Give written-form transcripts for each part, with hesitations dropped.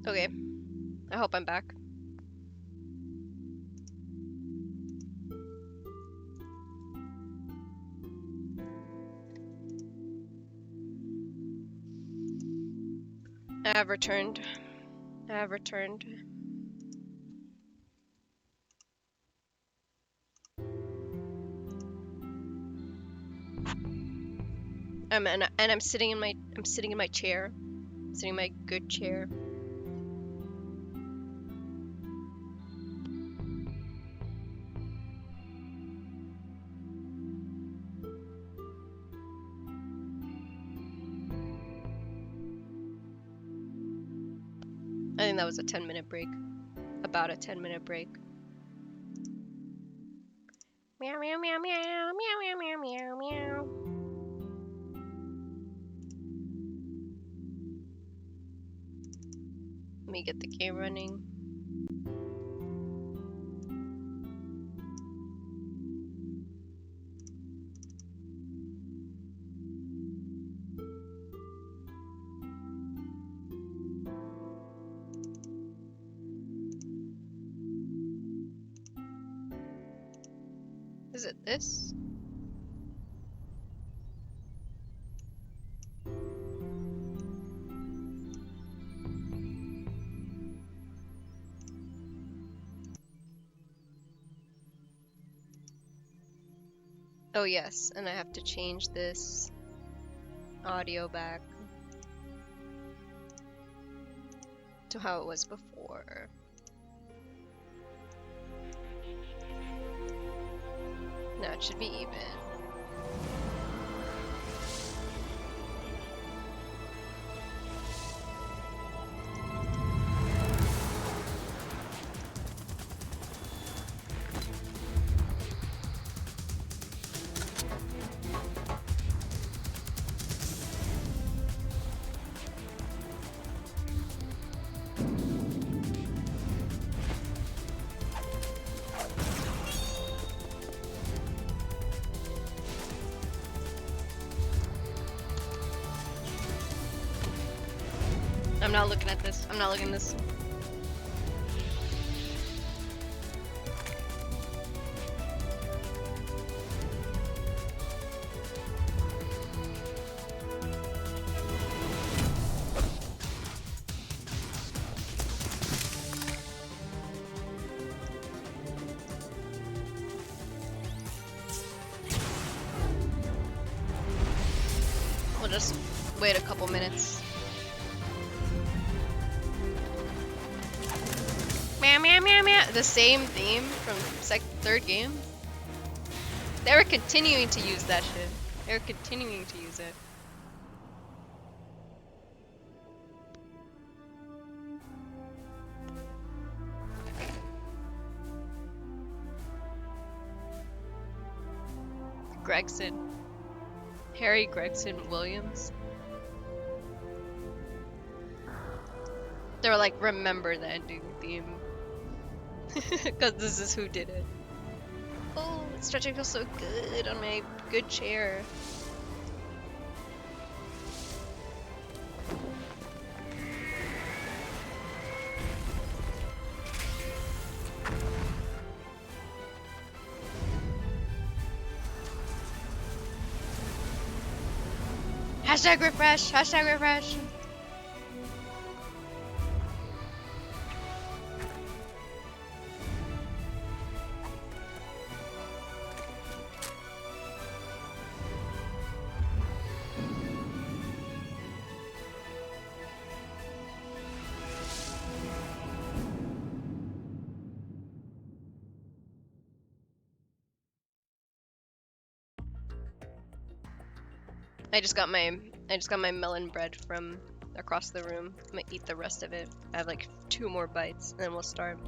Okay, I hope I'm back. I have returned. I have returned. I'm sitting in my chair. Sitting in my good chair. I think that was a 10-minute break. About a 10-minute break. Meow meow meow meow meow meow meow meow. Let me get the game running. Is it this? Oh yes, and I have to change this audio back to how it was before. Now it should be even. I'm not looking at this. I'm not looking at this. We'll just wait a couple minutes. Meow meow meow meow. The same theme from third game. They were continuing to use that shit. They were continuing to use it. Gregson. Harry Gregson Williams. They were like, remember the ending theme. Because this is who did it. Oh, stretching feels so good on my good chair. Hashtag refresh! Hashtag refresh! I just got my melon bread from across the room. I'm gonna eat the rest of it. I have like 2 more bites and then we'll start.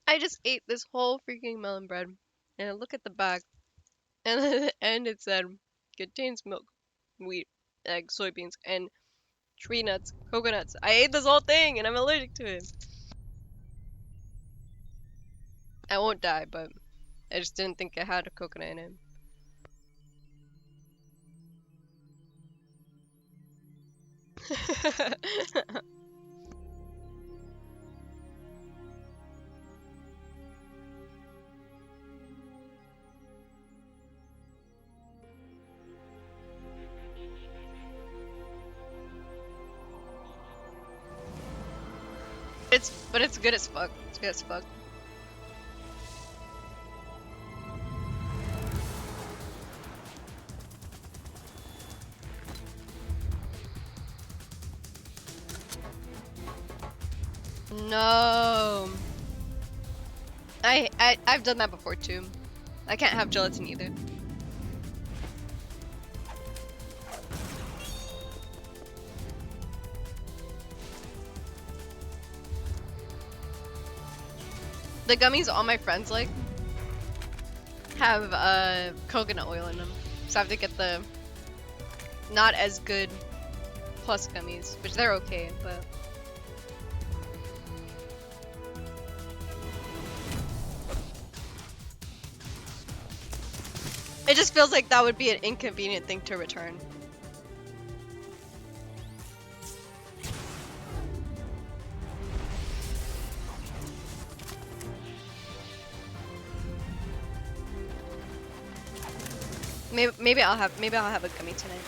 I just ate this whole freaking melon bread, and I look at the back, and at the end it said, contains milk, wheat, egg, soybeans, and tree nuts, coconuts. I ate this whole thing, and I'm allergic to it. I won't die, but I just didn't think it had a coconut in it. But it's good as fuck. It's good as fuck. No. I've done that before too. I can't have gelatin either. The gummies all my friends like have coconut oil in them, so I have to get the not as good plus gummies, which they're okay, but it just feels like that would be an inconvenient thing to return. Maybe I'll have a gummy tonight.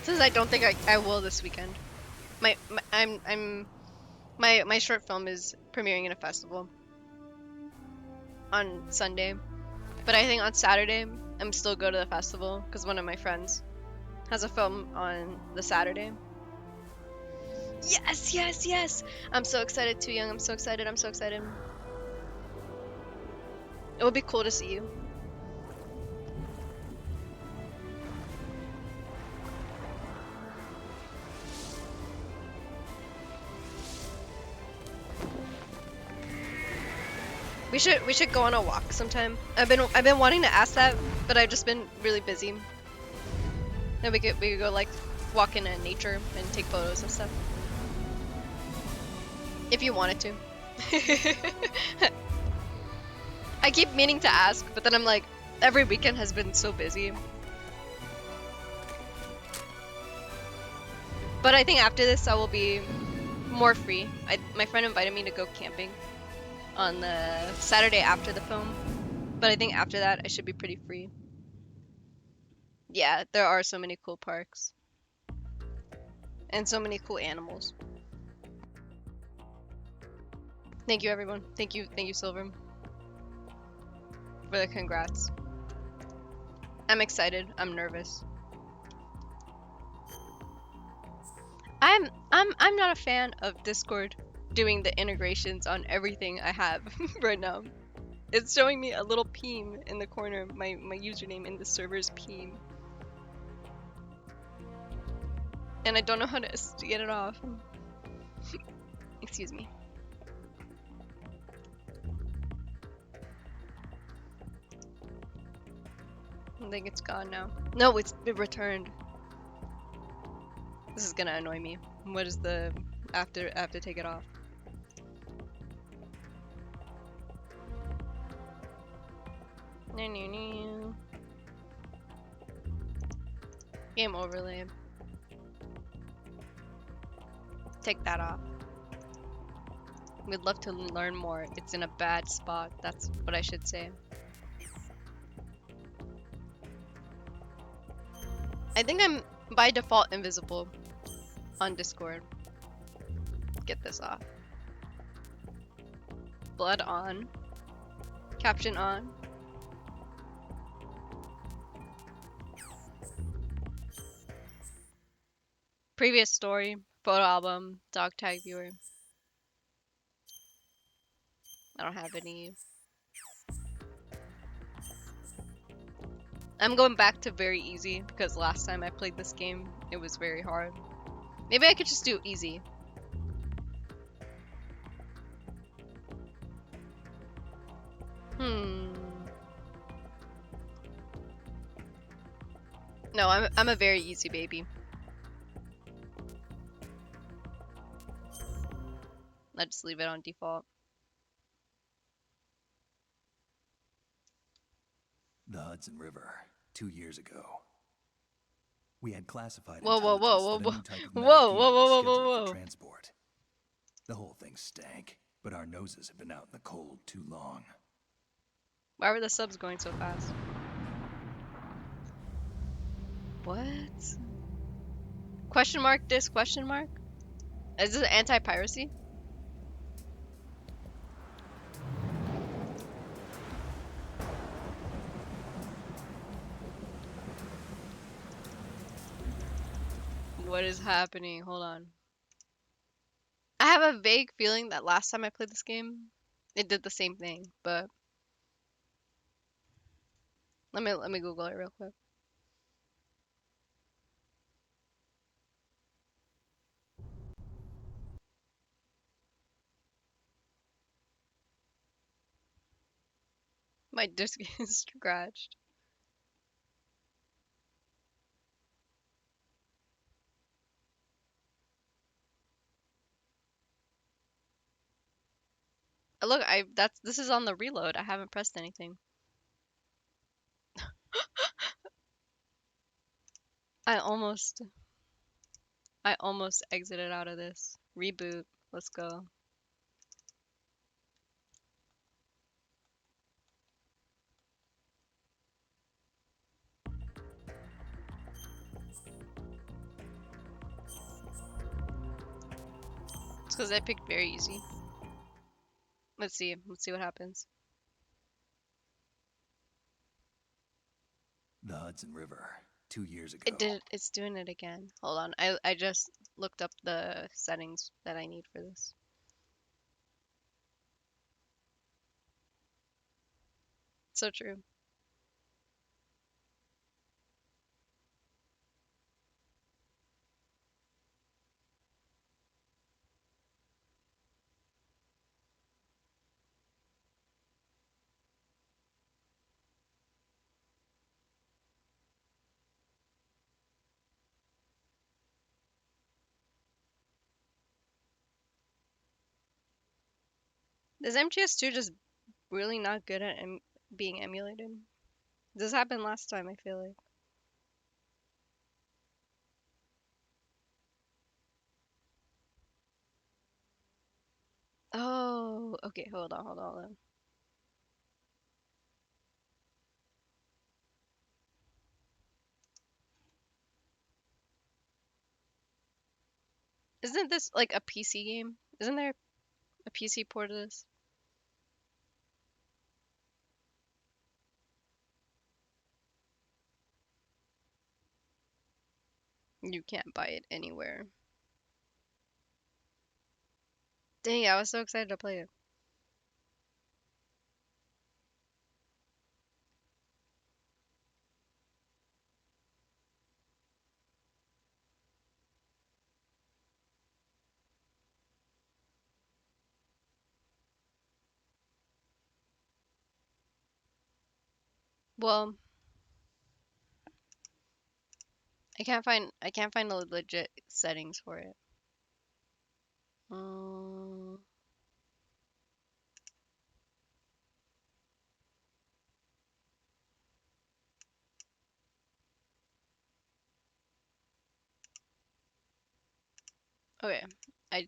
Since I don't think I will this weekend. My short film is premiering in a festival on Sunday, but I think on Saturday I'm still go to the festival because one of my friends has a film on the Saturday. Yes, yes, yes! I'm so excited, Too Young. I'm so excited. I'm so excited. It would be cool to see you. We should go on a walk sometime. I've been wanting to ask that, but I've just been really busy. Then we could go like walk in nature and take photos and stuff. If you wanted to. I keep meaning to ask, but then I'm like, every weekend has been so busy. But I think after this I will be more free. My friend invited me to go camping on the Saturday after the film, but I think after that I should be pretty free. Yeah, there are so many cool parks and so many cool animals. Thank you, everyone. Thank you, Silver, for the congrats. I'm excited. I'm nervous. I'm not a fan of Discord doing the integrations on everything I have right now. It's showing me a little peen in the corner. My username in the server is peen. And I don't know how to get it off. Excuse me. I think it's gone now. No, it returned. This is gonna annoy me. What is the after take it off? Game overlay. Take that off. We'd love to learn more. It's in a bad spot. That's what I should say. I think I'm by default invisible on Discord. Get this off. Blood on. Caption on. Previous story, photo album, dog tag viewer. I don't have any. I'm going back to very easy because last time I played this game, it was very hard. Maybe I could just do easy. No, I'm a very easy baby. Let's just leave it on default. The Hudson River, 2 years ago. We had classified Whoa, whoa, whoa, intelligence whoa, that a whoa, new type of metal whoa, gear whoa, was whoa, whoa, scheduled whoa, for whoa. transport. The whole thing stank, but our noses have been out in the cold too long. Why were the subs going so fast? What? Question mark this question mark? Is this anti-piracy? What is happening? Hold on. I have a vague feeling that last time I played this game, it did the same thing, but let me Google it real quick. My disc is scratched. Look, this is on the reload. I haven't pressed anything. I almost I almost exited out of this. Reboot. Let's go. It's because I picked very easy. Let's see. Let's see what happens. The Hudson River, 2 years ago. It did. It's doing it again. Hold on. I just looked up the settings that I need for this. So true. Is MGS2 just really not good at being emulated? This happened last time, I feel like. Oh, okay. Hold on, hold on, hold on. Isn't this like a PC game? Isn't there a PC port of this? You can't buy it anywhere. Dang, I was so excited to play it. Well, I can't find the legit settings for it. Um, okay, I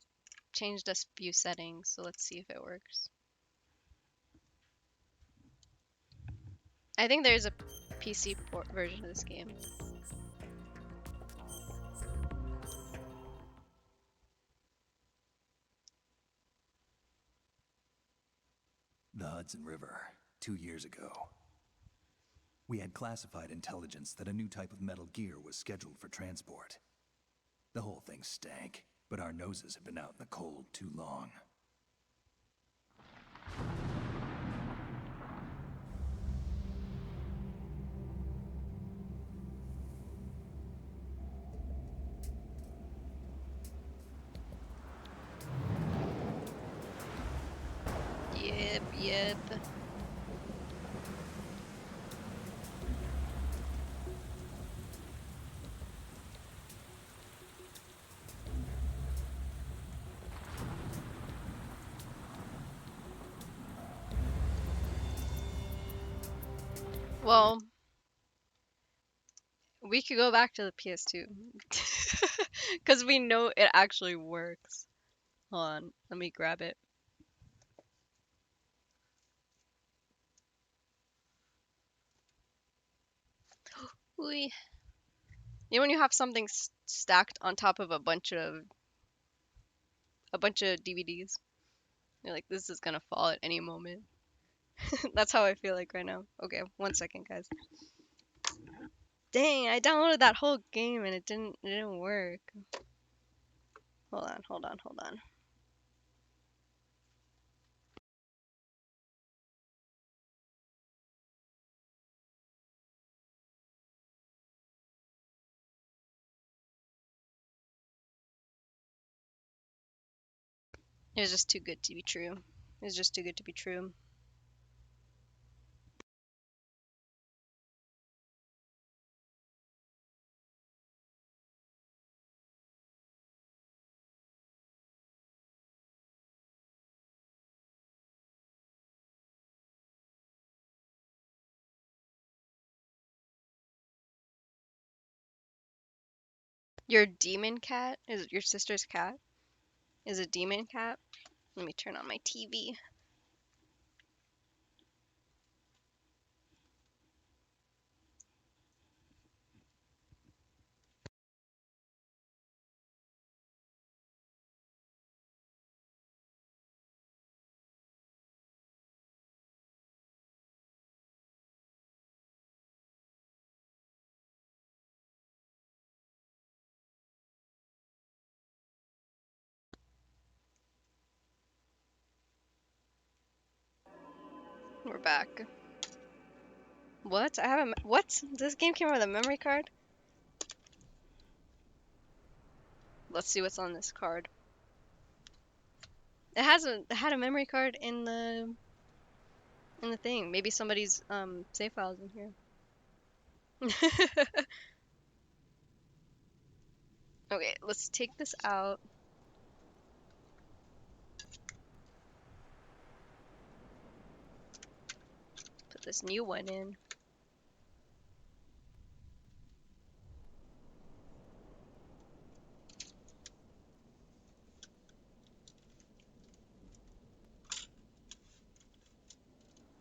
changed a few settings, so let's see if it works. I think there's a PC port version of this game. The Hudson River, 2 years ago. We had classified intelligence that a new type of metal gear was scheduled for transport. The whole thing stank, but our noses have been out in the cold too long. Yep, yep. Well, we could go back to the PS2 because we know it actually works. Hold on, let me grab it. We, you know when you have something stacked on top of a bunch of DVDs, you're like, this is gonna fall at any moment. That's how I feel like right now. Okay, 1 second, guys. Dang, I downloaded that whole game and it didn't work. Hold on, hold on, hold on. It was just too good to be true. It was just too good to be true. Your demon cat is it your sister's cat? Is a demon cat? Let me turn on my TV. We're back. What? I have a what? This game came with a memory card? Let's see what's on this card. It had a memory card in the thing. Maybe somebody's save files in here. Okay, let's take this out. Put this new one in.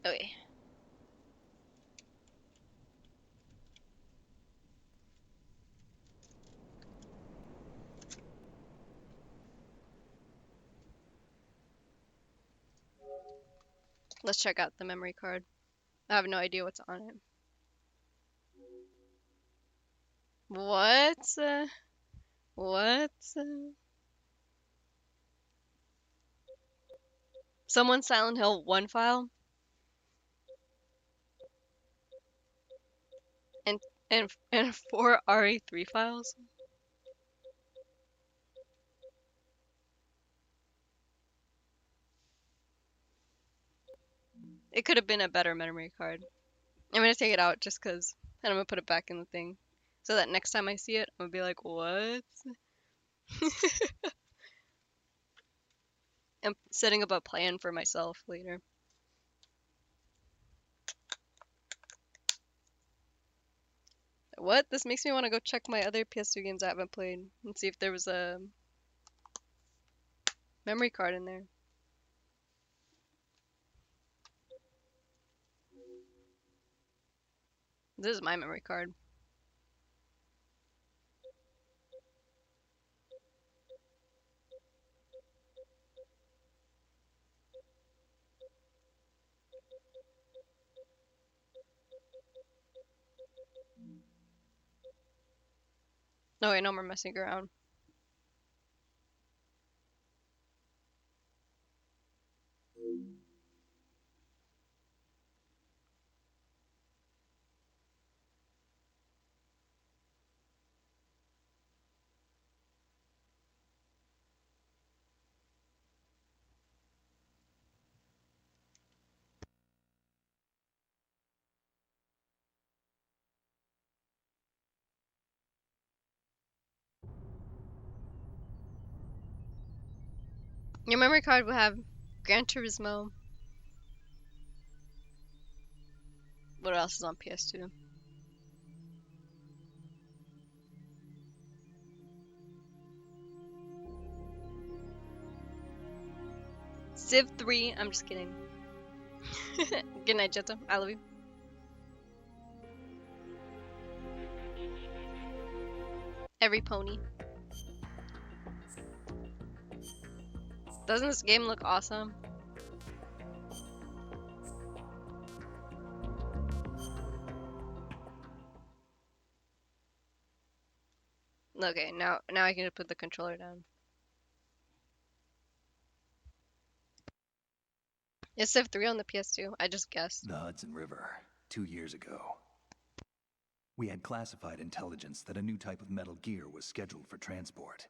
Okay. Let's check out the memory card. I have no idea what's on it. What? What? Someone Silent Hill 1 file and and 4 RE3 files? It could have been a better memory card. I'm gonna take it out just 'cause, and I'm gonna put it back in the thing. So that next time I see it, I'm gonna be like, what? I'm setting up a plan for myself later. What? This makes me want to go check my other PS2 games I haven't played and see if there was a memory card in there. This is my memory card. No, wait, no more messing around. Your memory card will have Gran Turismo. What else is on PS2? Civ 3. I'm just kidding. Good night, Jetta. I love you. Every pony. Doesn't this game look awesome? Okay, now I can put the controller down. Is Civ 3 on the PS2? I just guessed. The Hudson River, 2 years ago. We had classified intelligence that a new type of metal gear was scheduled for transport.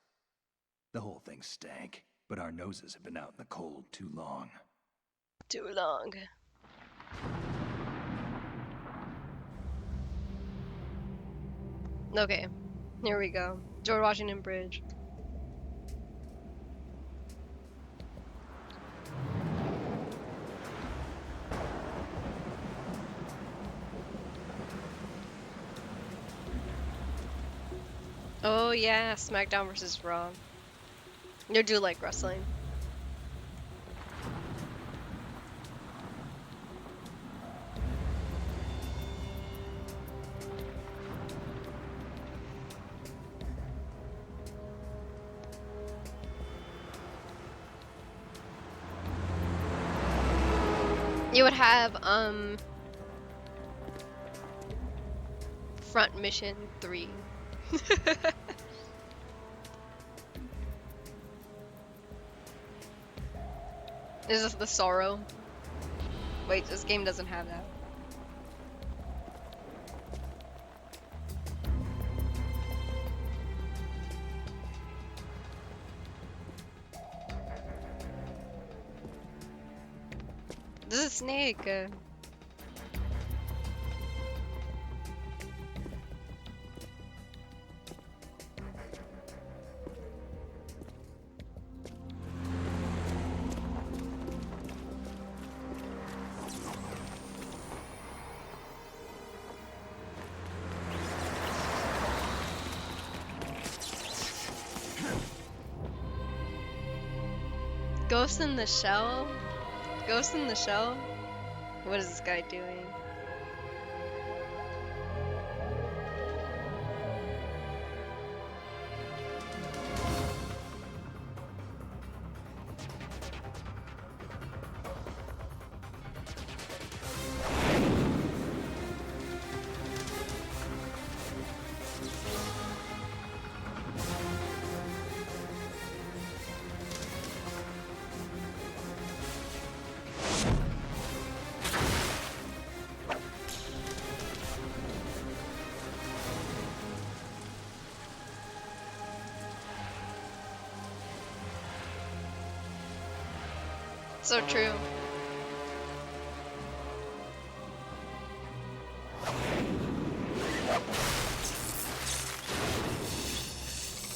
The whole thing stank, but our noses had been out in the cold too long. Too long. Okay, here we go. George Washington Bridge. Oh yeah, SmackDown versus Raw. You do like wrestling. You would have Front Mission 3. Is this the Sorrow? Wait, this game doesn't have that. This is Snake. Ghost in the Shell? Ghost in the Shell? What is this guy doing? So true.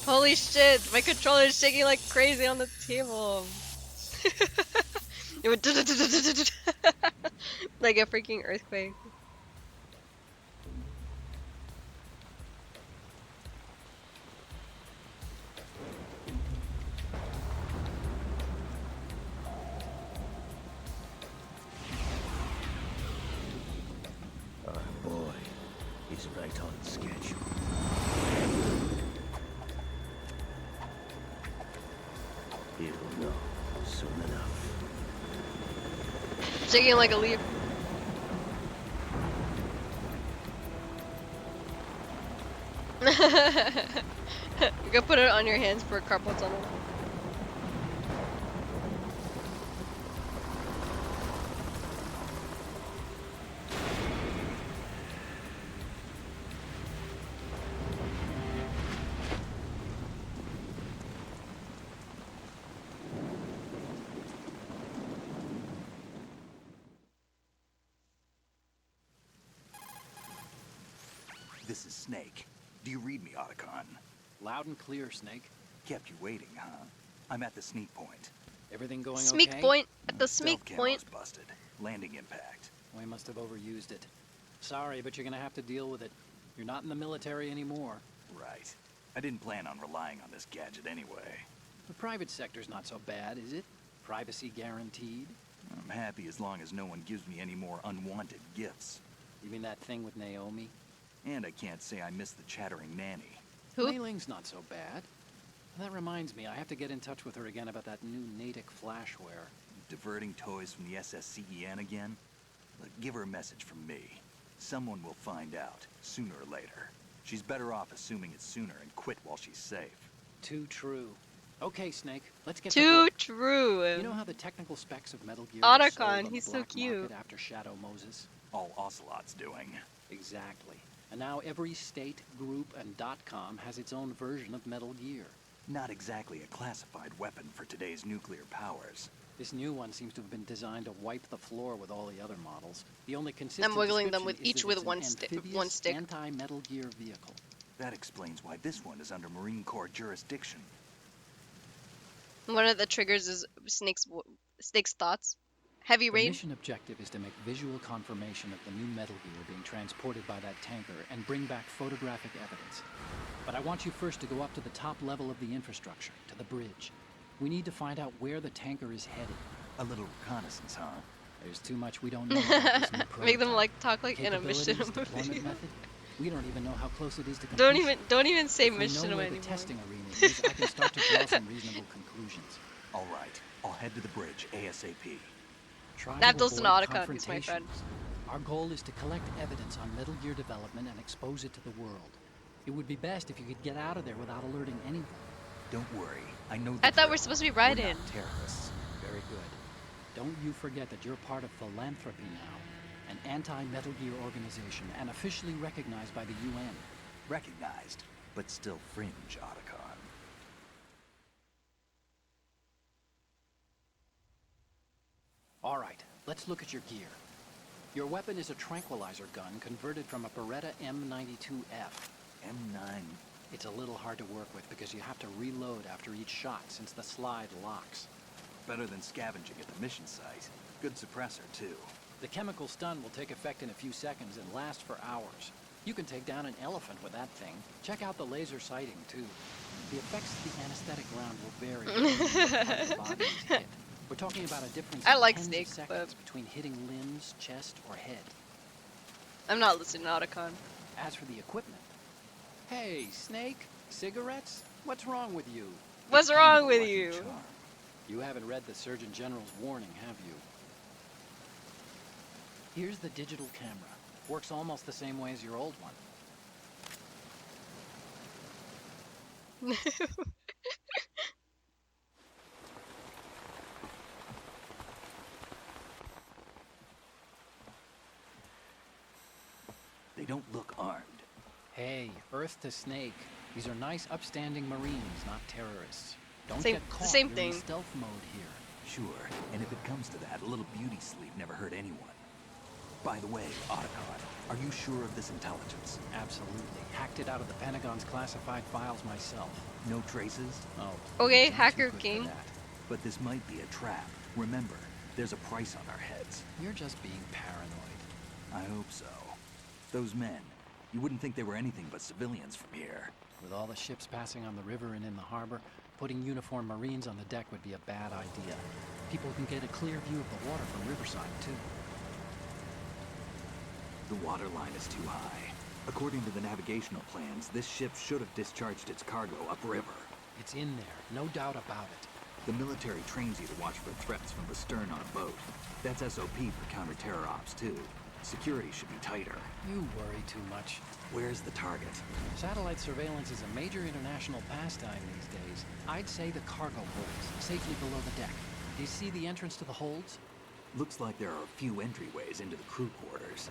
Holy shit, my controller is shaking like crazy on the table. It went like a freaking earthquake. Our boy is right on schedule. He'll know soon enough. Shaking like a leaf. You can put it on your hands for carpal tunnel. This is Snake. Do you read me, Otacon? Loud and clear, Snake. Kept you waiting, huh? I'm at the sneak point. Everything going Sneak okay? point at the Stealth sneak point. camo's busted. Landing impact. We must have overused it. Sorry, but you're gonna have to deal with it. You're not in the military anymore. Right. I didn't plan on relying on this gadget anyway. The private sector's not so bad, is it? Privacy guaranteed. I'm happy as long as no one gives me any more unwanted gifts. You mean that thing with Naomi? And I can't say I miss the chattering nanny. Who? Mei Ling's not so bad. That reminds me, I have to get in touch with her again about that new Natick flashware. Diverting toys from the SSCEN again? Look, give her a message from me. Someone will find out, sooner or later. She's better off assuming it sooner and quit while she's safe. Too true. Okay, Snake, let's get to Too work. true. You know how the technical specs of Metal Gear were sold Otacon, on the he's so black cute. market after Shadow Moses? All Ocelot's doing. Exactly. And now every state, group, and .com has its own version of Metal Gear. Not exactly a classified weapon for today's nuclear powers. This new one seems to have been designed to wipe the floor with all the other models. The only consistent I'm wiggling them description with is each that with it's one an stick. amphibious One stick. anti-Metal Gear vehicle. That explains why this one is under Marine Corps jurisdiction. One of the triggers is Snake's thoughts. Heavy The rain. mission objective is to make visual confirmation of the new Metal Gear being transported by that tanker and bring back photographic evidence. But I want you first to go up to the top level of the infrastructure, to the bridge. We need to find out where the tanker is headed. A little reconnaissance, huh? There's too much we don't know about this new Make them prototype. like talk like in a mission Capabilities, movie. deployment method. We don't even know how close it is to Don't completion. even say If we mission know where the anymore. testing arena is, I can start to draw some reasonable conclusions. All right, I'll head to the bridge ASAP. Try That to does avoid not Otacon, he's my friend. confrontations. Our goal is to collect evidence on Metal Gear development and expose it to the world. It would be best if you could get out of there without alerting anyone. Don't worry, I know the I thought we're drill. supposed to be We're riding. not terrorists. Very good. Don't you forget that you're part of Philanthropy now, an anti-Metal Gear organization and officially recognized by the UN. Recognized, but still fringe, Otacon. All right, let's look at your gear. Your weapon is a tranquilizer gun converted from a Beretta M92F. M9. It's a little hard to work with because you have to reload after each shot since the slide locks. Better than scavenging at the mission site. Good suppressor, too. The chemical stun will take effect in a few seconds and last for hours. You can take down an elephant with that thing. Check out the laser sighting, too. The effects of the anesthetic round will vary depending on how the body is hit. We're talking about a difference I of like tens Snake, of seconds between hitting limbs, chest, or head. I'm not listening to Otacon. As for the equipment... Hey, Snake, cigarettes? What's wrong with you? What's It's wrong kind of a with lucky you? charm. You haven't read the Surgeon General's warning, have you? Here's the digital camera. Works almost the same way as your old one. They don't look armed. Hey, Earth to Snake. These are nice, upstanding Marines, not terrorists. Don't Same- get the caught. same You're thing. in stealth mode here. Sure, and if it comes to that, a little beauty sleep never hurt anyone. By the way, Otacon, are you sure of this intelligence? Absolutely. Hacked it out of the Pentagon's classified files myself. No traces? Oh. Okay, please, I'm too Hacker good for King. that. But this might be a trap. Remember, there's a price on our heads. You're just being paranoid. I hope so. Those men, you wouldn't think they were anything but civilians from here. With all the ships passing on the river and in the harbor, putting uniformed Marines on the deck would be a bad idea. People can get a clear view of the water from Riverside, too. The water line is too high. According to the navigational plans, this ship should have discharged its cargo upriver. It's in there, no doubt about it. The military trains you to watch for threats from the stern on a boat. That's SOP for counter-terror ops, too. Security should be tighter. You worry too much. Where's the target? Satellite surveillance is a major international pastime these days. I'd say the cargo holds, safely below the deck. Do you see the entrance to the holds? Looks like there are a few entryways into the crew quarters.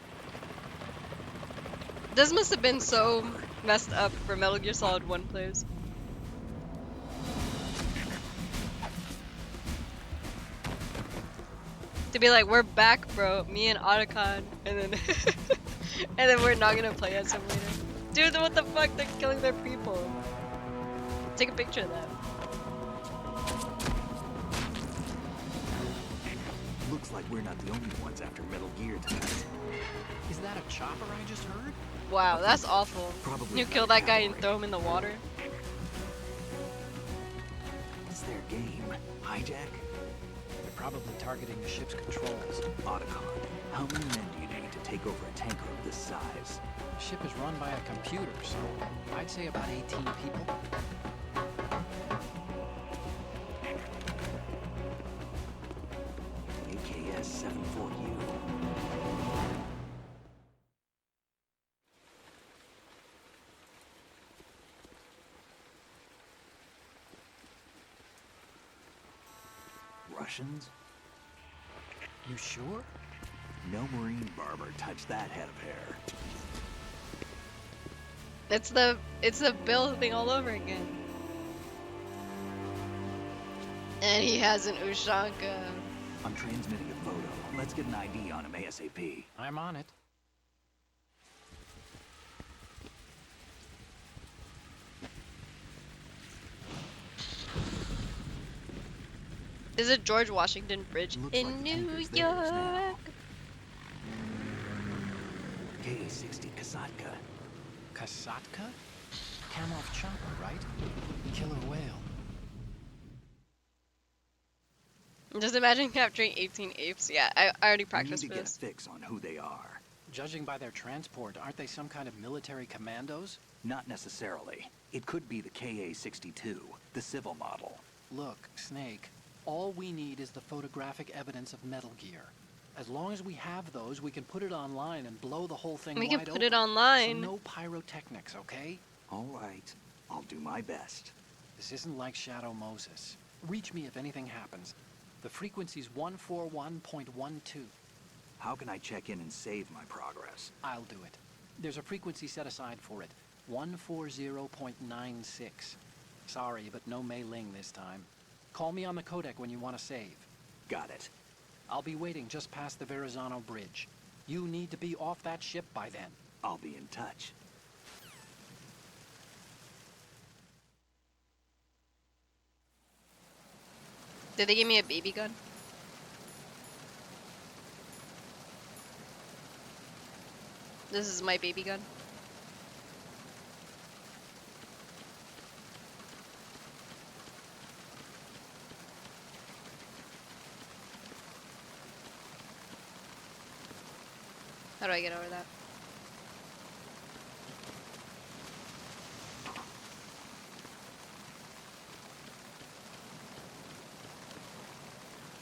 This must have been so messed up for Metal Gear Solid 1 players. To be like, we're back, bro. Me and Otacon, and then and then we're not gonna play as him later. Dude, what the fuck? They're killing their people. Take a picture of that. Looks like we're not the only ones after Metal Gear tonight. Is that a chopper I just heard? Wow, that's awful. Probably You kill another that guy and cavalry. throw him in the water. It's their game. Hijack? They're probably targeting the ship's controls. Otacon, how many men do you need to take over a tanker of this size? The ship is run by a computer, so I'd say about 18 people. AKS 74U. Russians? You sure? No Marine barber touched that head of hair. It's the Bill thing all over again. And he has an Ushanka. I'm transmitting a photo. Let's get an ID on him ASAP. I'm on it. Is it George Washington Bridge Looks in like the New tanker's theirs now. York? Ka-60 Kasatka. Kasatka? Kamov chopper, right? Killer whale. Just imagine capturing 18 apes. Yeah, I already We need practiced to for get a this. fix on who they are. Judging by their transport, aren't they some kind of military commandos? Not necessarily. It could be the KA-62, the civil model. Look, Snake, all we need is the photographic evidence of Metal Gear. As long as we have those, we can put it online and blow the whole thing We wide can put it open. online. So no pyrotechnics, okay? All right. I'll do my best. This isn't like Shadow Moses. Reach me if anything happens. The frequency's 141.12. How can I check in and save my progress? I'll do it. There's a frequency set aside for it. 140.96. Sorry, but no Mei Ling this time. Call me on the codec when you want to save. Got it. I'll be waiting just past the Verrazano Bridge. You need to be off that ship by then. I'll be in touch. Did they give me a BB gun? This is my baby gun. How do I get over that?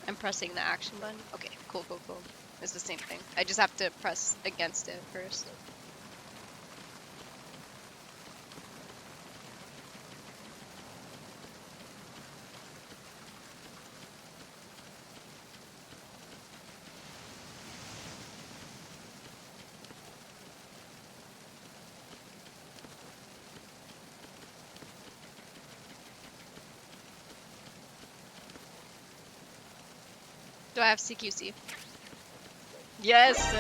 I'm pressing the action button. Okay, cool. It's the same thing. I just have to press against it first. Do I have CQC? Yes!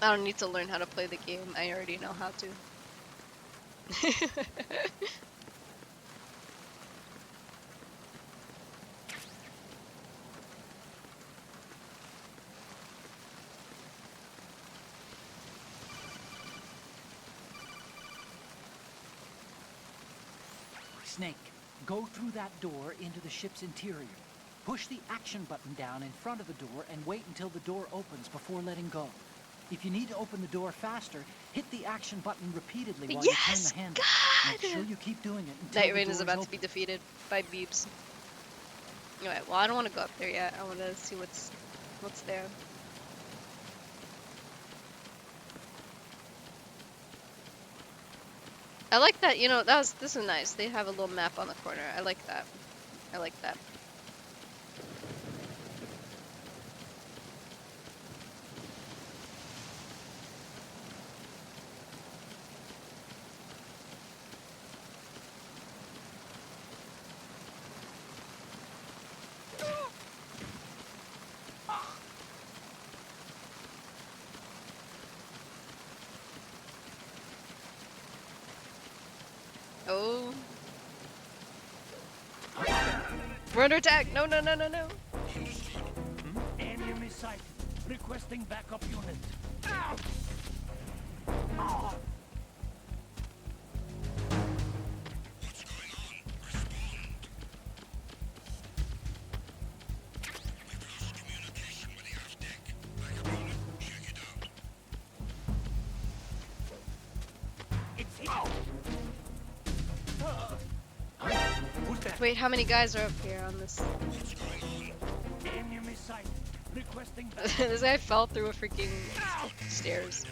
I don't need to learn how to play the game. I already know how to. Snake, go through that door into the ship's interior. Push the action button down in front of the door and wait until the door opens before letting go. If you need to open the door faster, hit the action button repeatedly while Yes, you turn the handle. God! Make sure you keep doing it until Night the Rain door is about to be defeated by Beeps. Alright, well I don't want to go up there yet. I want to see what's there. I like that, you know, this is nice. They have a little map on the corner. I like that. I like that. We're under attack! No, no, no, no, no! Enemy sighted. Requesting backup unit. Ow! Oh. It's here. Who's that? Wait, how many guys are up here on this? Enemy sighted. Requesting This guy fell through a freaking stairs.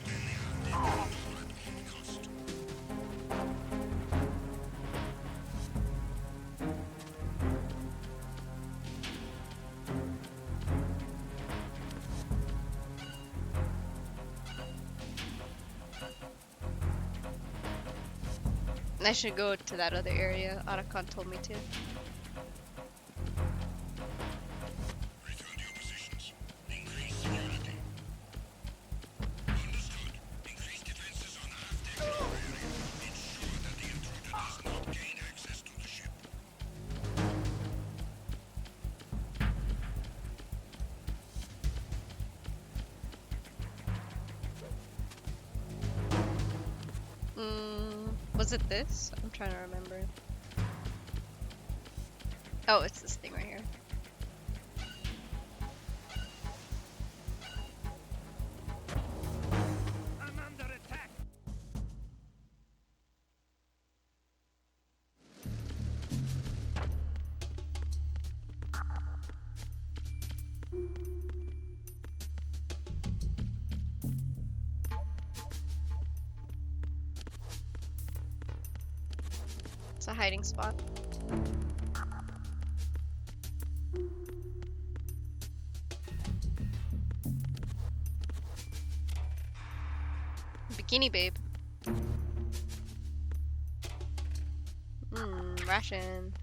I should go to that other area. Arakan told me to. Was it this? I'm trying to remember. Oh, it's this thing right here. I'm under attack. It's a hiding spot. Bikini babe. Ration.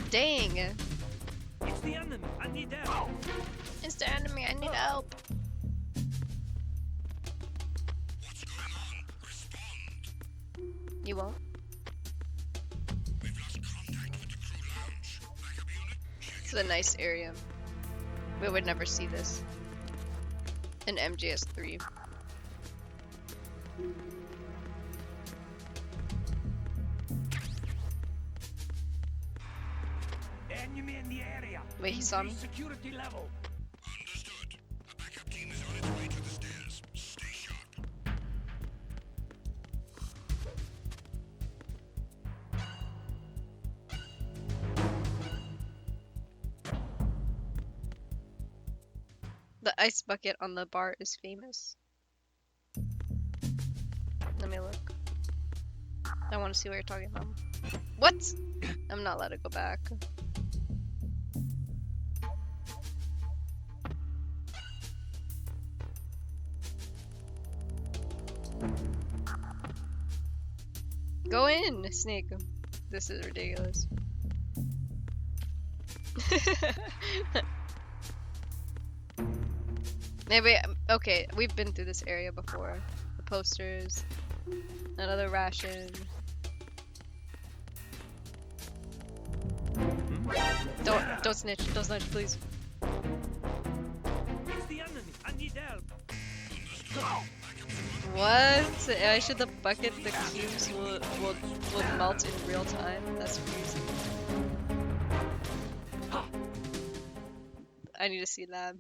Dang! It's the enemy. I need help. It's the enemy, I need help. What's going on? Respond. You won't? We've lost contact with the crew lounge. Backup unit? It's a nice area. We would never see this in MGS3. Enemy in the area. Wait, he saw me? Increase security level. Understood. A backup team is on its way to the stairs. Stay sharp. The ice bucket on the bar is famous. Let me look. I want to see what you're talking about. What? I'm not allowed to go back. Go in, Snake. This is ridiculous. Maybe, okay, we've been through this area before. The posters, another ration. Don't snitch, please. It's the enemy. I need help. What? I should the bucket the cubes will melt in real time? That's crazy. I need to see that.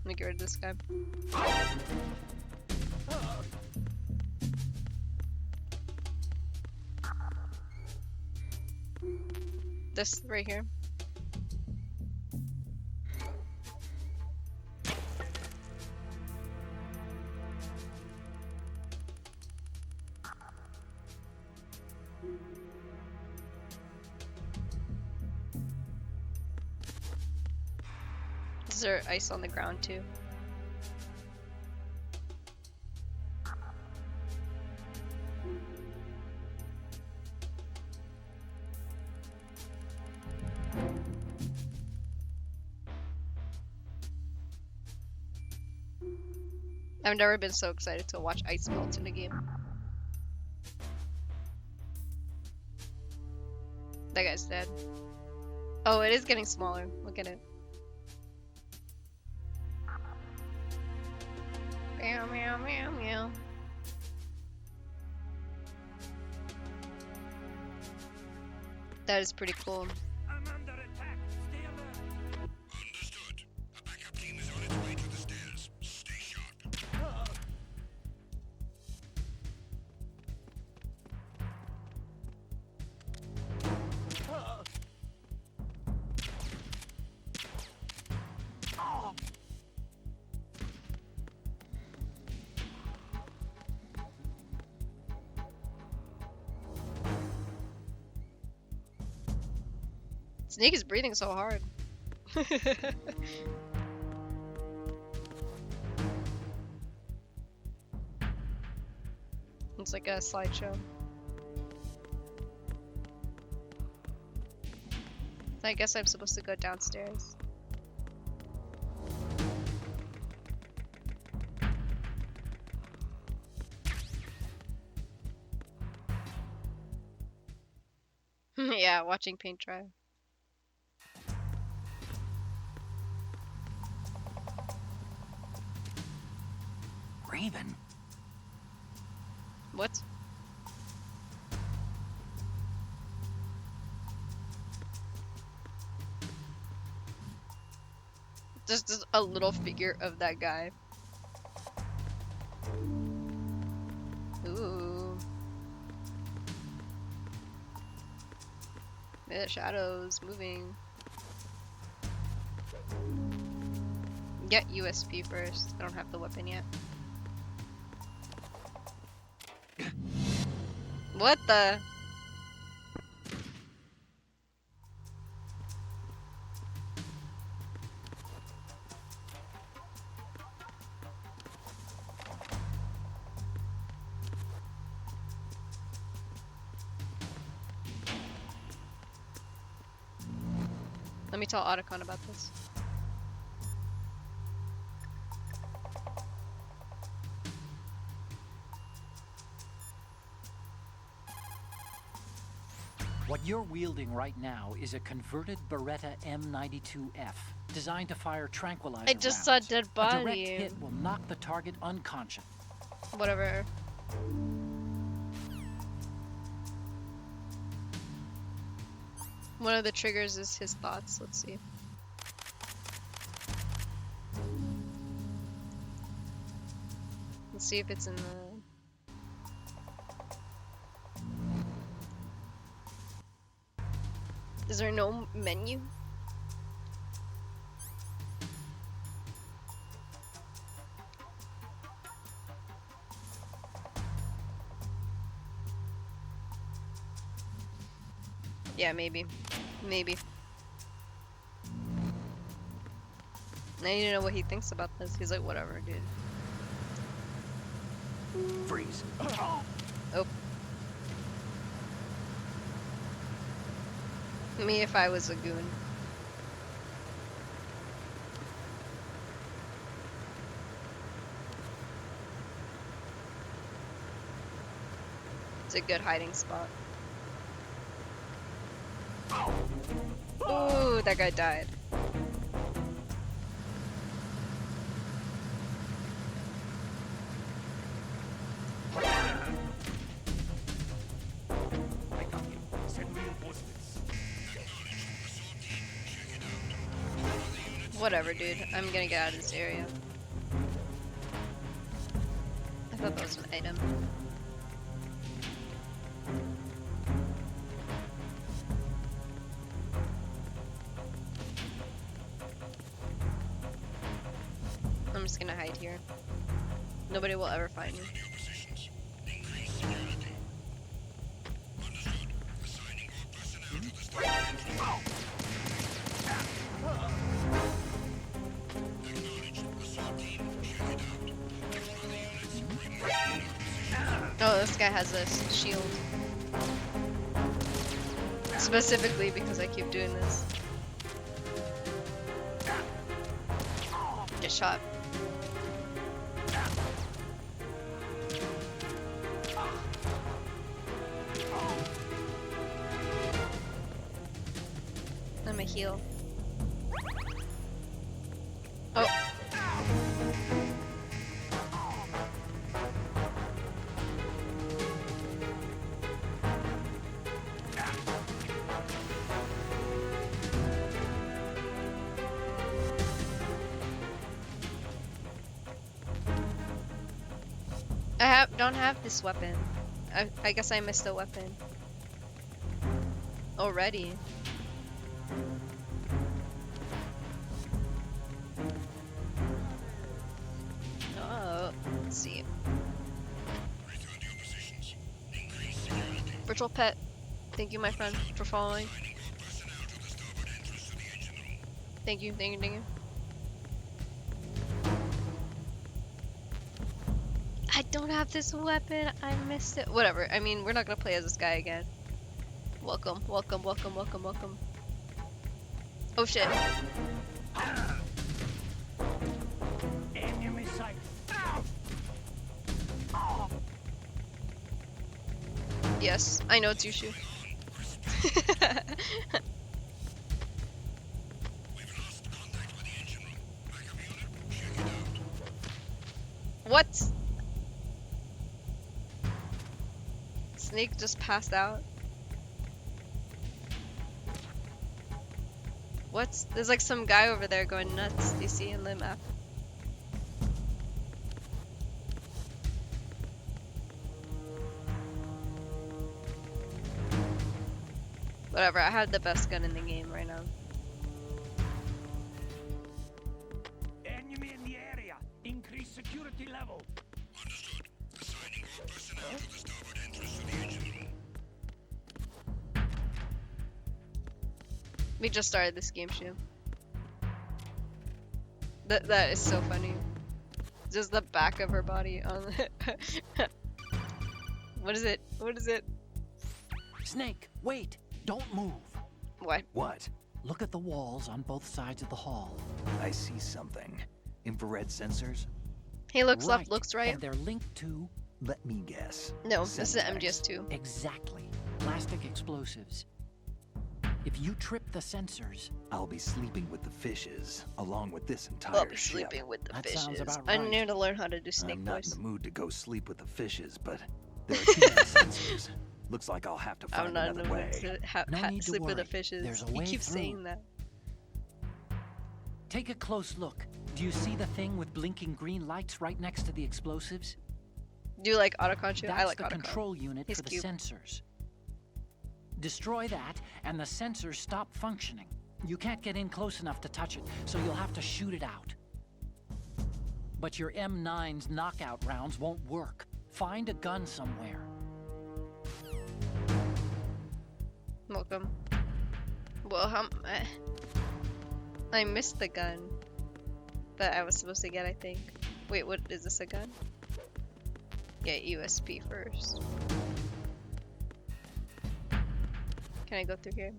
Let me get rid of this guy. This right here. Is there ice on the ground too? I've never been so excited to watch ice melt in a game. That guy's dead. Oh, it is getting smaller. Look at it. Meow, meow, meow, meow. That is pretty cool. I'm under attack. Stay alert. Understood. A backup team is on its way to the stairs. Stay sharp. Snake is breathing so hard. It's like a slideshow. I guess I'm supposed to go downstairs. Yeah, watching paint dry. Raven, What? Just a little figure of that guy. Ooh. The shadows moving. Get USP first. I don't have the weapon yet. What the? Let me tell Otacon about this. what you're wielding right now is a converted Beretta M92F, designed to fire tranquilizer I just saw rounds. dead A direct body. hit will knock the target unconscious. Whatever. One of the triggers is his thoughts. Let's see. Let's see if it's in the... Is there no menu? Yeah, maybe. Maybe. I need to know what he thinks about this. He's like, whatever, dude. Freeze. Oh. Me if I was a goon. It's a good hiding spot. Ooh, that guy died. I got you. Send reinforcements. Whatever, dude. I'm gonna get out of this area. I thought that was an item. I'm just gonna hide here. Nobody will ever find me. Positions. Increase security. Understood. Assigning all personnel to the starboard entrance. Acknowledged. Assault team, check it out. Defy the units. Remove your positions. Oh, this guy has a shield. Specifically because I keep doing this. Get shot. I'm a heal. Oh. Don't have this weapon. I guess I missed a weapon. Already. Oh, let's see. Return to your positions. Increase security. Virtual pet. Thank you, my friend, for following. Assigning all personnel to the starboard entrance to the engine room. Thank you, thank you, thank you. I don't have this weapon. I missed it. Whatever. I mean, we're not gonna play as this guy again. Welcome, welcome, welcome, welcome, welcome. Oh shit. Enemy sight. Yes, I know it's Yushu. We've lost contact with the engine room. Backup unit, check it out. What? Snake just passed out. What's there's like some guy over there going nuts. Do you see in the map? Whatever, I have the best gun in the game right now. Enemy in the area. Increase security level. Understood. Assigning all personnel to the starboard entrance to the engine room. We just started this game, Shu. That is so funny. Just the back of her body on the What is it? What is it? Snake, wait! Don't move. What? What? Look at the walls on both sides of the hall. I see something. Infrared sensors? He looks left, looks right. And they're linked to... Let me guess. No, this is Semtex. MGS2. Exactly. Plastic explosives. If you trip the sensors, I'll be sleeping with the fishes, along with this entire I'll be ship. sleeping with the That fishes. sounds about I right. need to learn how to do snake I'm not voice. in the mood to go sleep with the fishes, but there are too many sensors. Looks like I'll have to I'm find not in another the way. mood to No need to sleep with the worry. fishes. There's a He way keeps through. saying that. take a close look. Do you see the thing with blinking green lights right next to the explosives? Do you like autocon shoot? That's I like the autocon. control unit He's for the cute. sensors. Destroy that, and the sensors stop functioning. You can't get in close enough to touch it, so you'll have to shoot it out. But your M9's knockout rounds won't work. Find a gun somewhere. Welcome. Well, I missed the gun that I was supposed to get, I think. Wait, what is this, a gun? Get USP first. Can I go through here?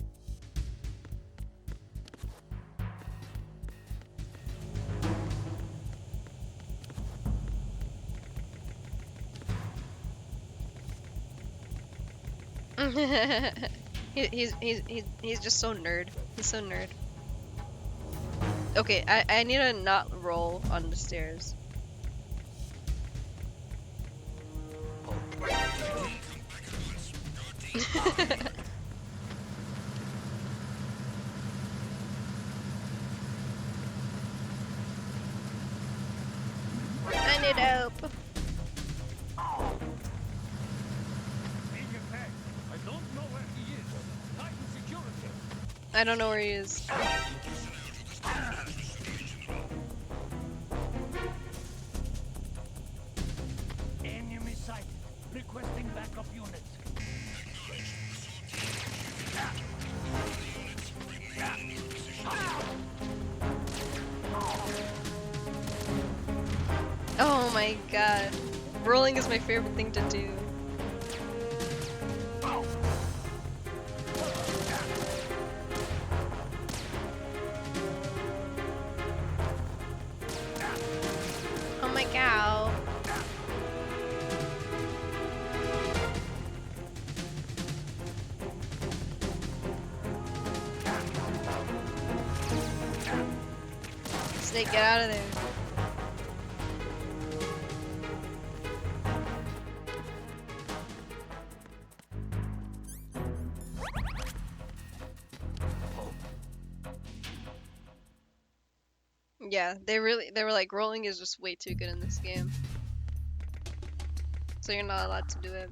He's just so nerd. He's so nerd. Okay, I need to not roll on the stairs. I don't know where he is. Enemy sighted. Requesting backup units. Oh my god. Rolling is my favorite thing to do. Oh my god. Snake, get out of there. Yeah, they were like, rolling is just way too good in this game. So you're not allowed to do it.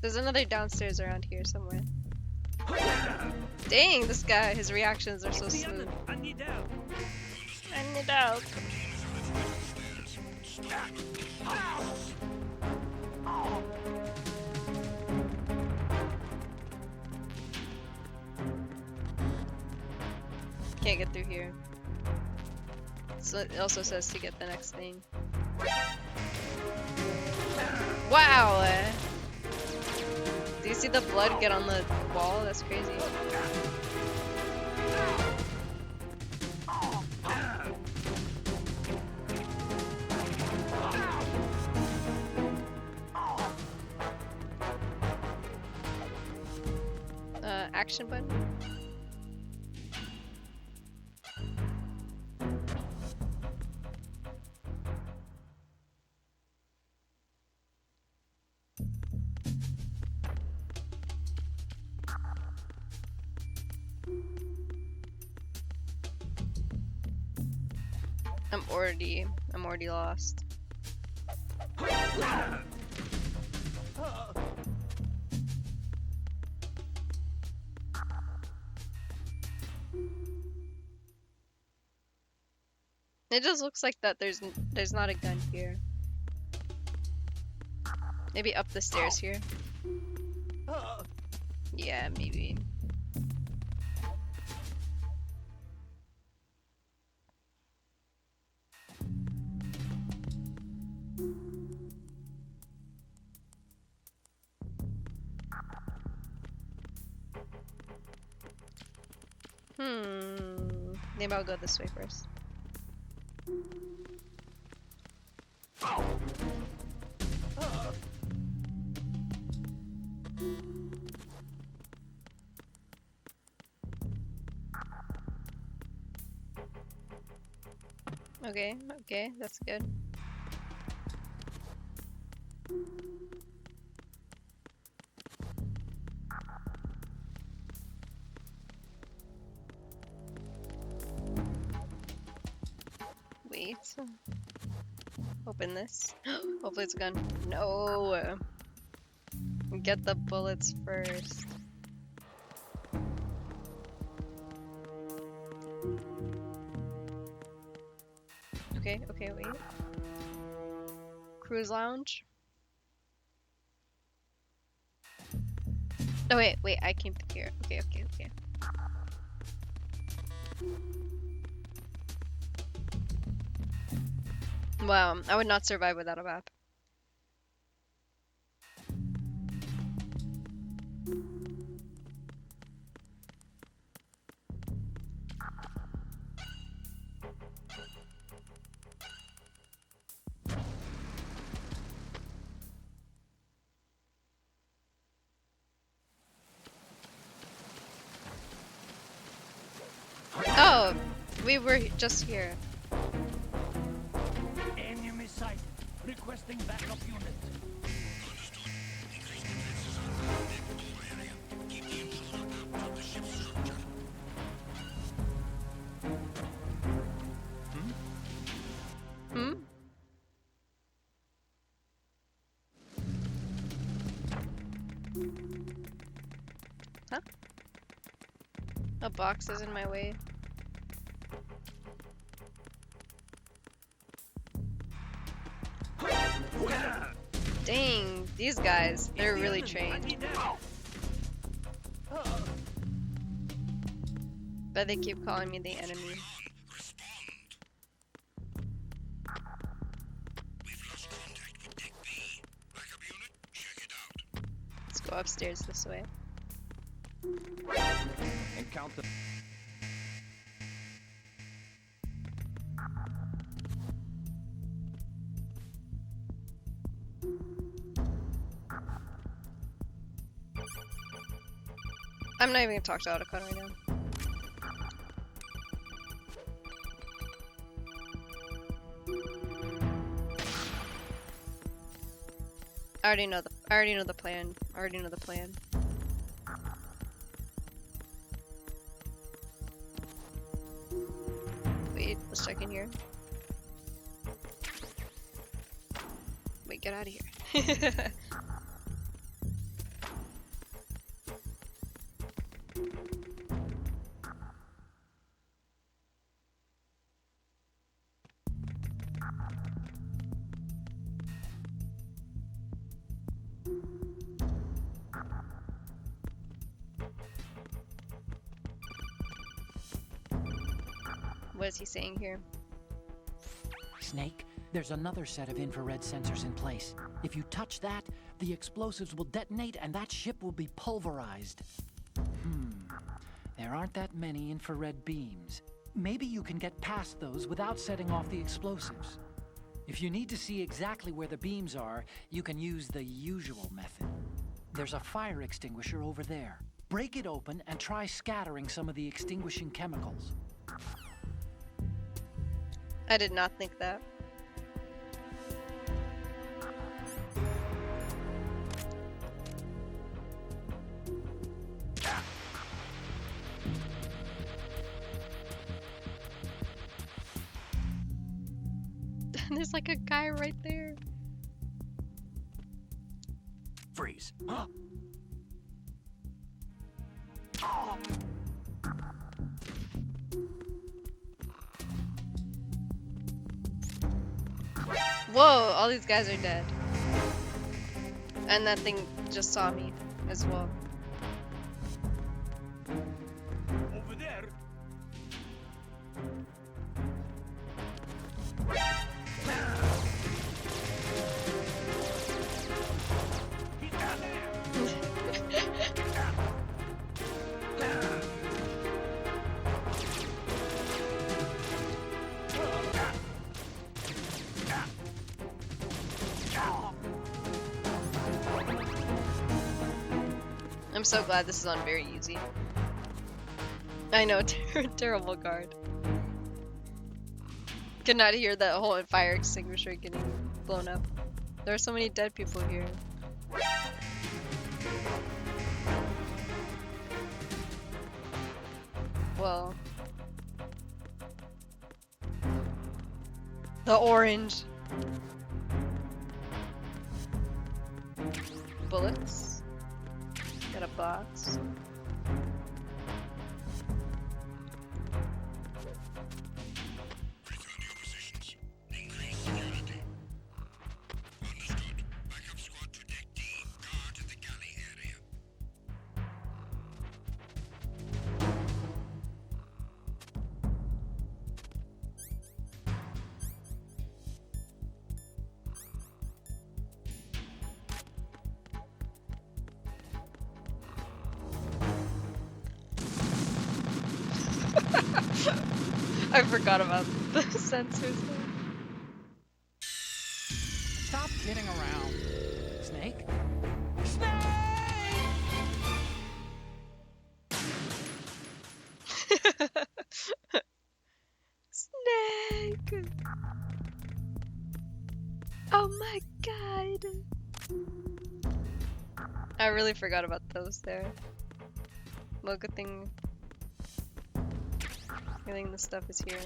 There's another downstairs around here somewhere. Dang, this guy, his reactions are so smooth. I need help. I need help. Can't get through here. So it also says to get the next thing. Wow! Do you see the blood get on the wall? That's crazy. Action button? I'm already lost. It just looks like that there's not a gun here. Maybe up the stairs here. Yeah, maybe. Maybe I'll go this way first. Okay, that's good. Wait. Open this. Hopefully it's a gun. No! Get the bullets first. Okay, wait. Cruise lounge. Oh wait, I came through here. Okay. Wow, I would not survive without a map. Oh, we were just here. Enemy sighted. Requesting backup units. Keep the intruder out of the ship's structure. Huh? A box is in my way. Dang, these guys, they're really trained. But they keep calling me the enemy. We've lost contact with Deck B. Backup unit, check it out. Let's go upstairs this way. And count the. I'm not even gonna talk to Otacon right now. I already know the plan. I already know the plan. Wait, let's check in here. Wait, get out of here. What is he saying here? Snake, there's another set of infrared sensors in place. If you touch that, the explosives will detonate and that ship will be pulverized. There aren't that many infrared beams. Maybe you can get past those without setting off the explosives. If you need to see exactly where the beams are, you can use the usual method. There's a fire extinguisher over there. Break it open and try scattering some of the extinguishing chemicals. I did not think that. There's like a guy right there. Freeze. Whoa, all these guys are dead. And that thing just saw me as well. Over there. He's down there. I'm so glad this is on very easy. I know, terrible guard. Could not hear that whole fire extinguisher getting blown up. There are so many dead people here. Well. The orange. Bullets. Got a box. Return to your positions. Increase security. Understood. Backup squad to Deck D. Guard in the galley area. I forgot about the sensors. Stop kidding around. Snake? Snake! Oh my god! I really forgot about those there. Well, good thing the stuff is here.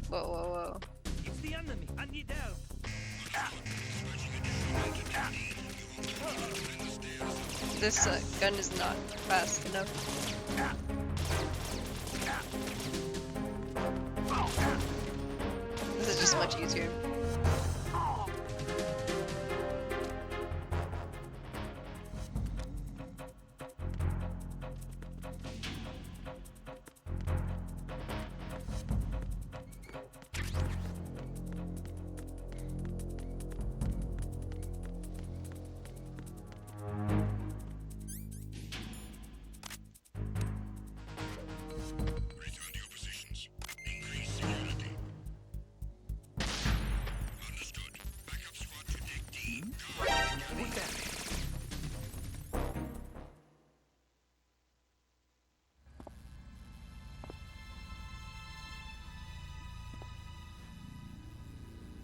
Whoa, whoa, whoa. It's the enemy. I need help. This gun is not fast enough. This is just much easier. Return to your positions. Increase security. Understood. Backup squad to deck D. Guard the galley.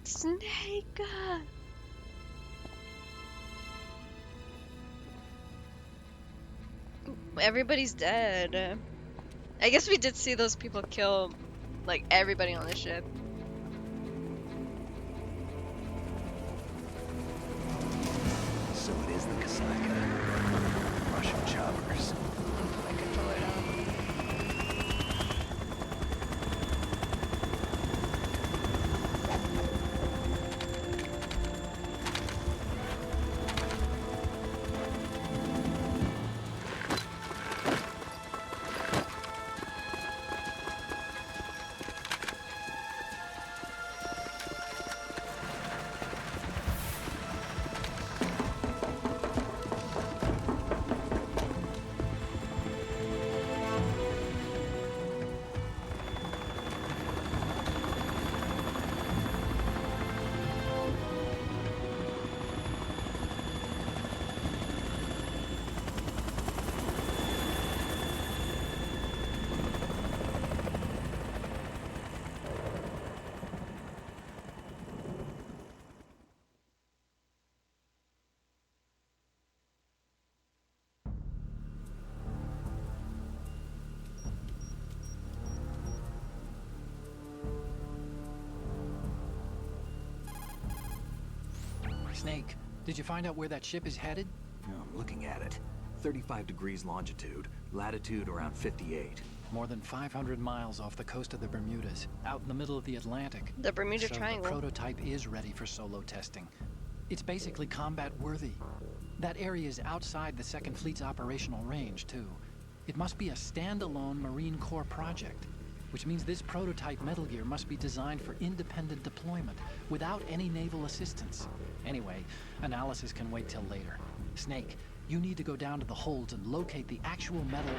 Snake! Everybody's dead. I guess we did see those people kill, like, everybody on the ship. So it is the Kasaka. Russian choppers. Put my controller down. Snake, did you find out where that ship is headed? Oh, I'm looking at it. 35 degrees longitude, latitude around 58. More than 500 miles off the coast of the Bermudas, out in the middle of the Atlantic. The Bermuda So Triangle. the prototype is ready for solo testing. It's basically combat worthy. That area is outside the Second Fleet's operational range, too. It must be a standalone Marine Corps project, which means this prototype Metal Gear must be designed for independent deployment, without any naval assistance. Anyway, analysis can wait till later. Snake, you need to go down to the holds and locate the actual metal...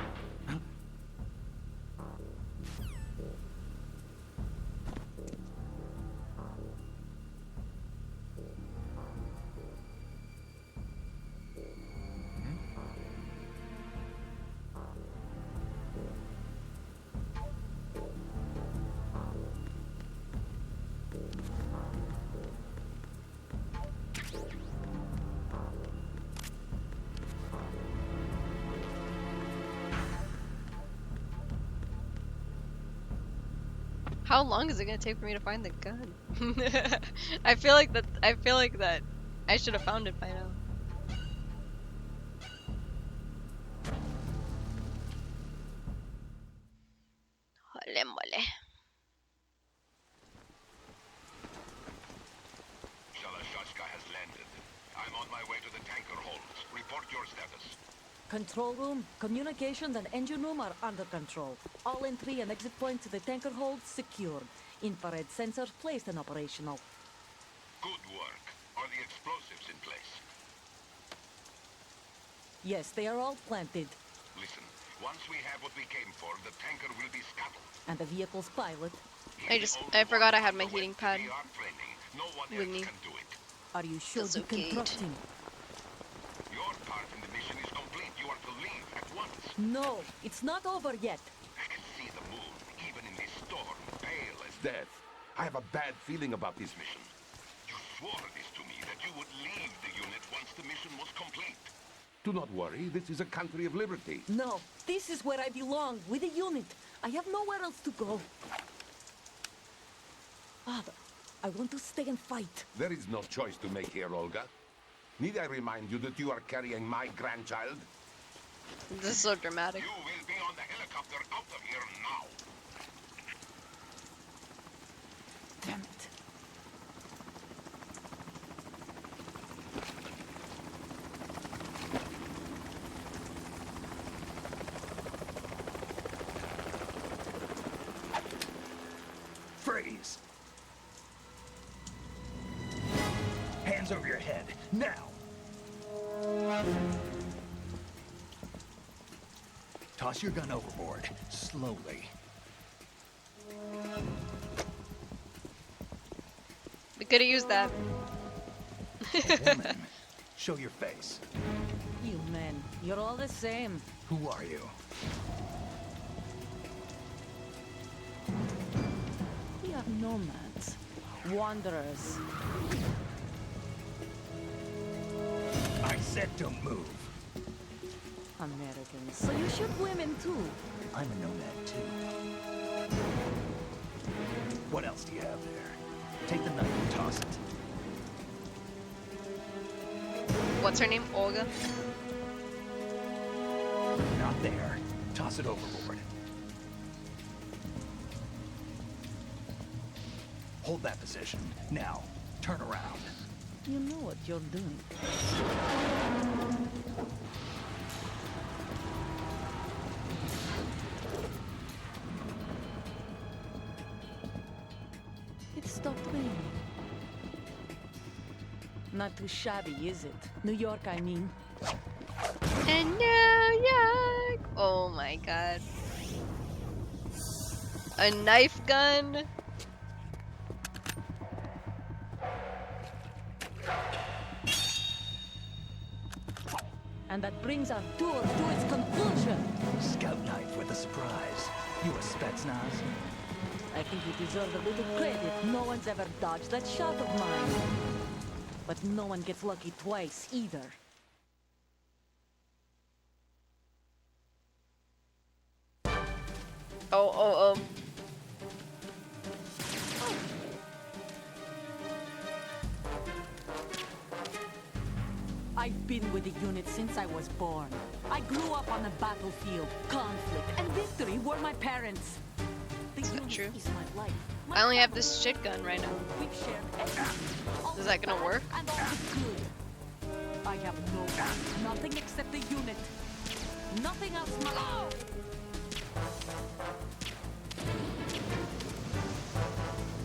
How long is it gonna take for me to find the gun? I feel like that. I should have found it by now. Ole mole. Shalashaska has landed. I'm on my way to the tanker holds. Report your status. Control room, communications and engine room are under control. All entry and exit points to the tanker hold secured. Infrared sensors placed and operational. Good work. Are the explosives in place? Yes, they are all planted. Listen, once we have what we came for, the tanker will be scuttled. And the vehicle's pilot. I forgot I had my heating pad No one with else me. can do it. Are you sure That's you can okay. trust him? Your part in the mission is complete. You are to leave at once. No, it's not over yet. I can see the moon, even in this storm, pale as death. I have a bad feeling about this mission. You swore this to me, that you would leave the unit once the mission was complete. Do not worry, this is a country of liberty. No, this is where I belong, with the unit. I have nowhere else to go. Father, I want to stay and fight. There is no choice to make here, Olga. Need I remind you that you are carrying my grandchild? This is so dramatic. You will be on the helicopter out of here now. Damn it. Freeze! Hands over your head, now! Toss your gun overboard, slowly. We could have used that. Woman, show your face. You men, you're all the same. Who are you? We are nomads, wanderers. I said don't move. Americans. So you shoot women too. I'm a nomad too. What else do you have there? Take the knife and toss it. What's her name? Olga? Not there. Toss it overboard. Hold that position. Now, turn around. You know what you're doing. It stopped raining. Not too shabby, is it? New York, I mean. And New York! Oh my god. A knife gun? And that brings our tour to its conclusion. Scout knife with a surprise. You a Spetsnaz? I think you deserve a little credit. No one's ever dodged that shot of mine. But no one gets lucky twice, either. Oh. I've been with the unit since I was born. I grew up on the battlefield. Conflict and victory were my parents. The Is that unit true? is my life. My I only have family. this shit gun right now. We've shared everything. All Is the that gonna bad work? And all the good. I have nothing except the unit. Nothing else matters.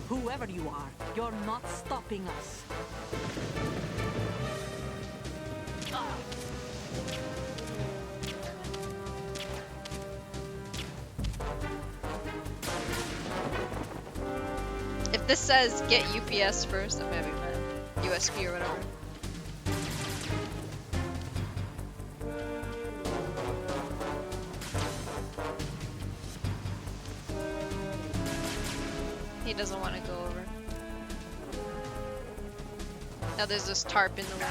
Whoever you are, you're not stopping us. If this says get UPS first, I'm gonna be mad. USB or whatever. He doesn't want to go over. Now there's this tarp in the way.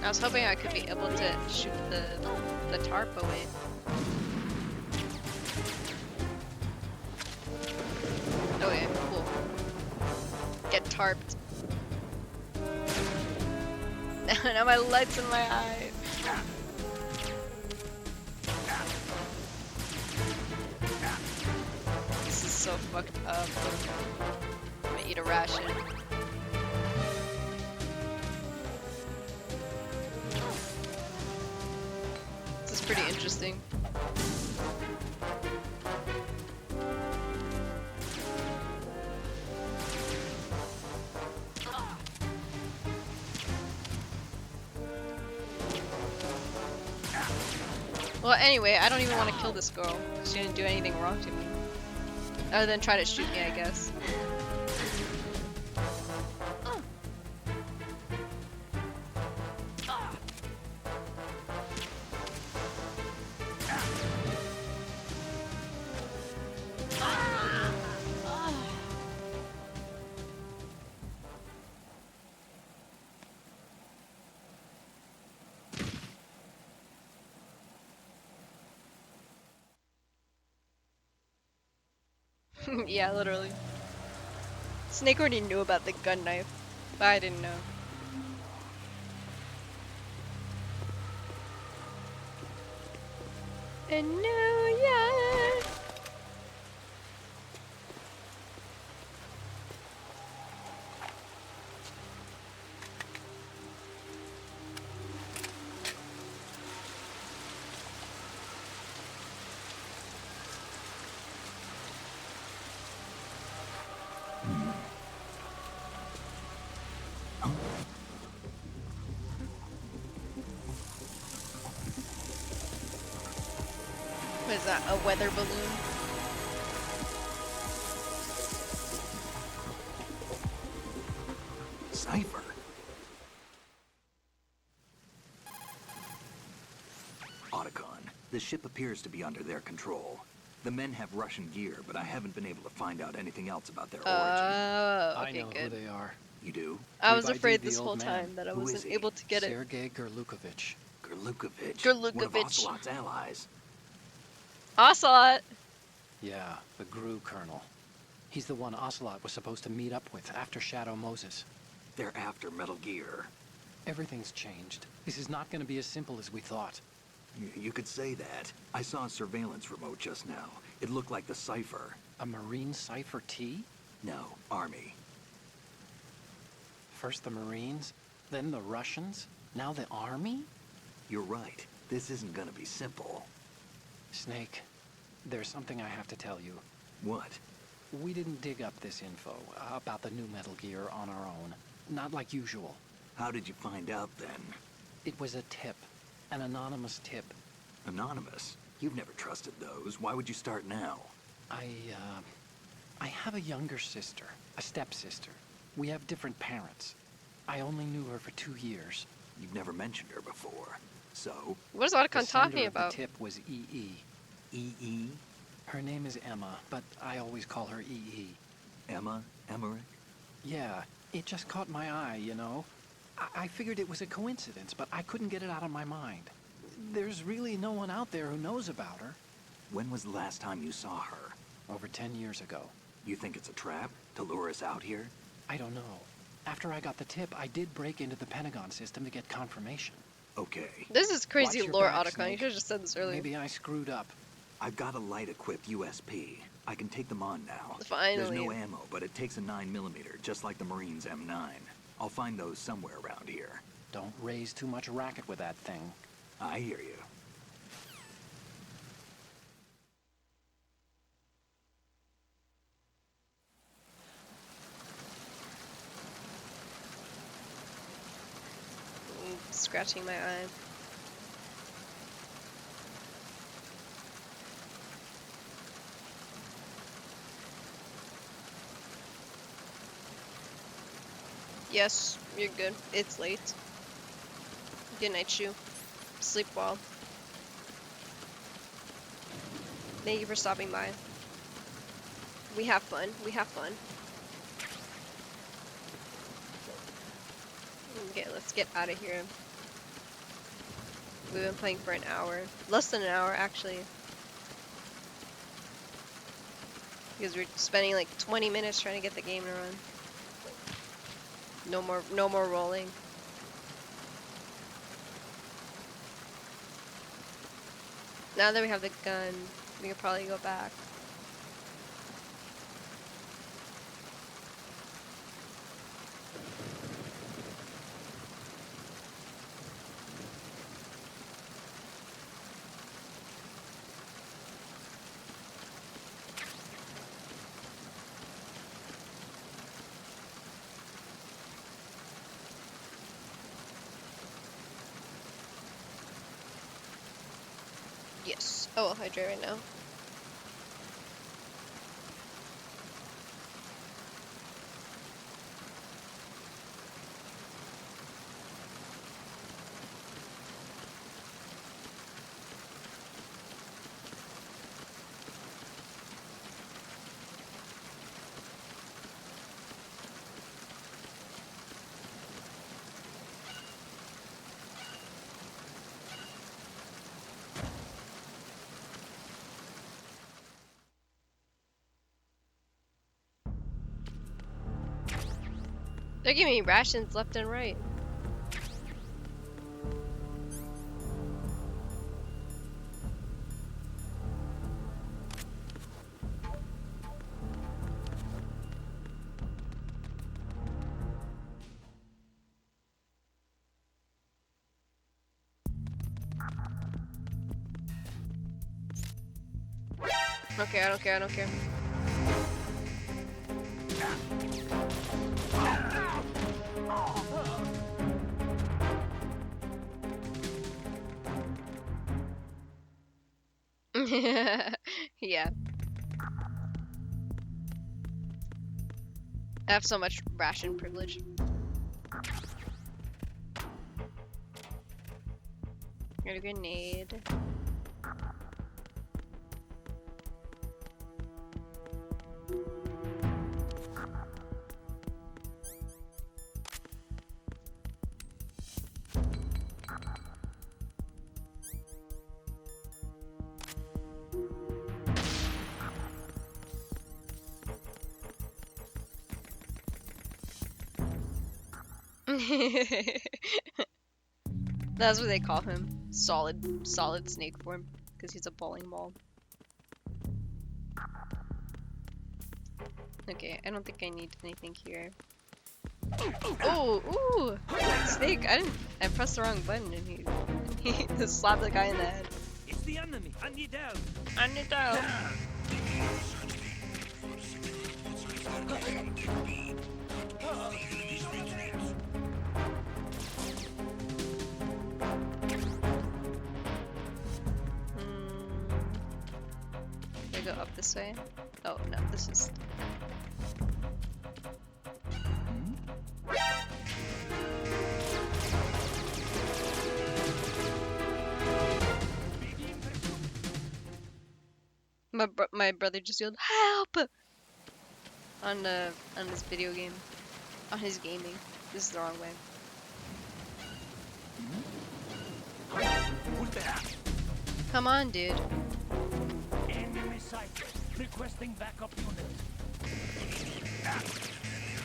I was hoping I could be able to shoot the tarp away. Okay, cool. Get tarped. Now my light's in my eyes. This is so fucked up. I'm gonna eat a ration. This is pretty interesting. Well, anyway, I don't even want to kill this girl. She didn't do anything wrong to me. Other than try to shoot me, I guess. Yeah, literally. Snake already knew about the gun knife, but I didn't know. And New York. What is that? A weather balloon? Cipher. Otacon, the ship appears to be under their control. The men have Russian gear, but I haven't been able to find out anything else about their origin. I Okay, know who good. they are. You do? I We've was afraid ID'd the this whole old man. time that I Who is wasn't he? able to get it. Sergei Gerlukovich. Gerlukovich. One of Gerlukovich. Ocelot's allies. Ocelot. Yeah, the GRU colonel. He's the one Ocelot was supposed to meet up with after Shadow Moses. They're after Metal Gear. Everything's changed. This is not going to be as simple as we thought. You could say that. I saw a surveillance remote just now. It looked like the Cipher. A Marine Cipher T? No, Army. First the Marines, then the Russians, now the Army? You're right. This isn't gonna be simple. Snake, there's something I have to tell you. What? We didn't dig up this info about the new Metal Gear on our own. Not like usual. How did you find out then? It was a tip. An anonymous tip. Anonymous? You've never trusted those. Why would you start now? I have a younger sister, a stepsister. We have different parents. I only knew her for 2 years. You've never mentioned her before. So? What is The Otacon sender talking of the about? tip was EE. E.E.? Her name is Emma, but I always call her EE. Emma? Emmerich? Yeah, it just caught my eye, you know? I figured it was a coincidence, but I couldn't get it out of my mind. There's really no one out there who knows about her. When was the last time you saw her? Over 10 years ago. You think it's a trap? To lure us out here? I don't know. After I got the tip, I did break into the Pentagon system to get confirmation. Okay. This is crazy Watch your lore, back, Otacon. You Snake. should have just said this earlier. Maybe I screwed up. I've got a light-equipped USP. I can take them on now. Finally. There's no ammo, but it takes a 9mm, just like the Marines' M9. I'll find those somewhere around here. Don't raise too much racket with that thing. I hear you. Scratching my eye. Yes, you're good. It's late. Good night, Shu. Sleep well. Thank you for stopping by. We have fun. We have fun. Okay, let's get out of here. We've been playing for an hour. Less than an hour, actually. Because we're spending like 20 minutes trying to get the game to run. No more rolling. Now that we have the gun, we could probably go back. Yes. Oh, I'll hydrate right now. They're giving me rations left and right. Okay, I don't care, I don't care. Yeah. I have so much ration privilege. Got a grenade. That's what they call him. Solid snake form. Because he's a bowling ball. Okay, I don't think I need anything here. Oh, ooh! Snake, I pressed the wrong button and he just slapped the guy in the head. It's the enemy. I need help. I need help. I go up this way? Oh no, this is. My brother just yelled help on this video game, on his gaming. This is the wrong way. Who's there? Come on, dude. Enemy sighted. Requesting backup unit.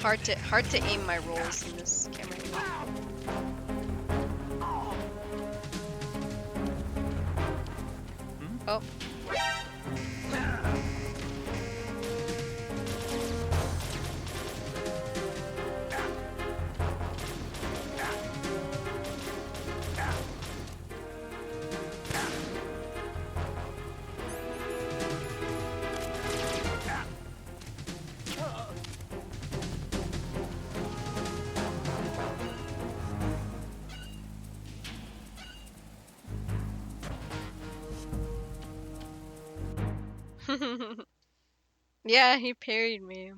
Hard to aim my rolls in this camera. Oh. Yeah, he parried me.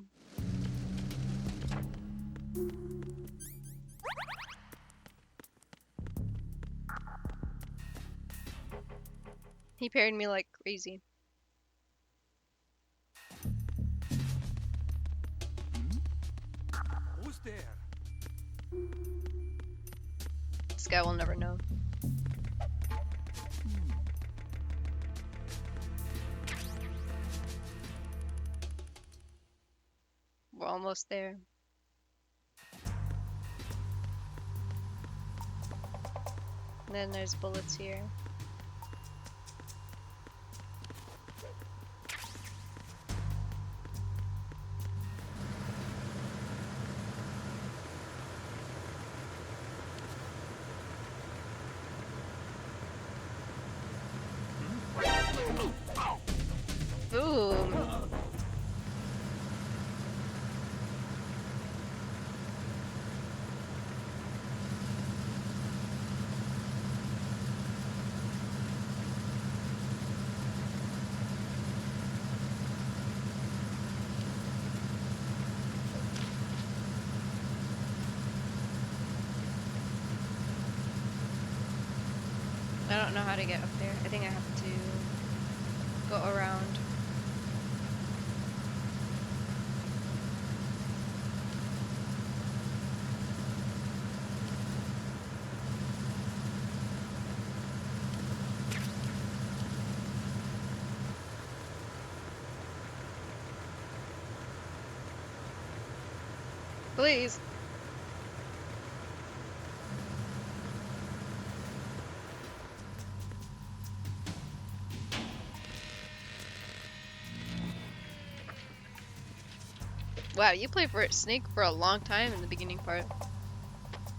He parried me like crazy. Who's there? This guy will never know. We're almost there. And then there's bullets here. Boom. I don't know how to get up there. I think I have to go around. Please. Wow, you played for Snake for a long time in the beginning part.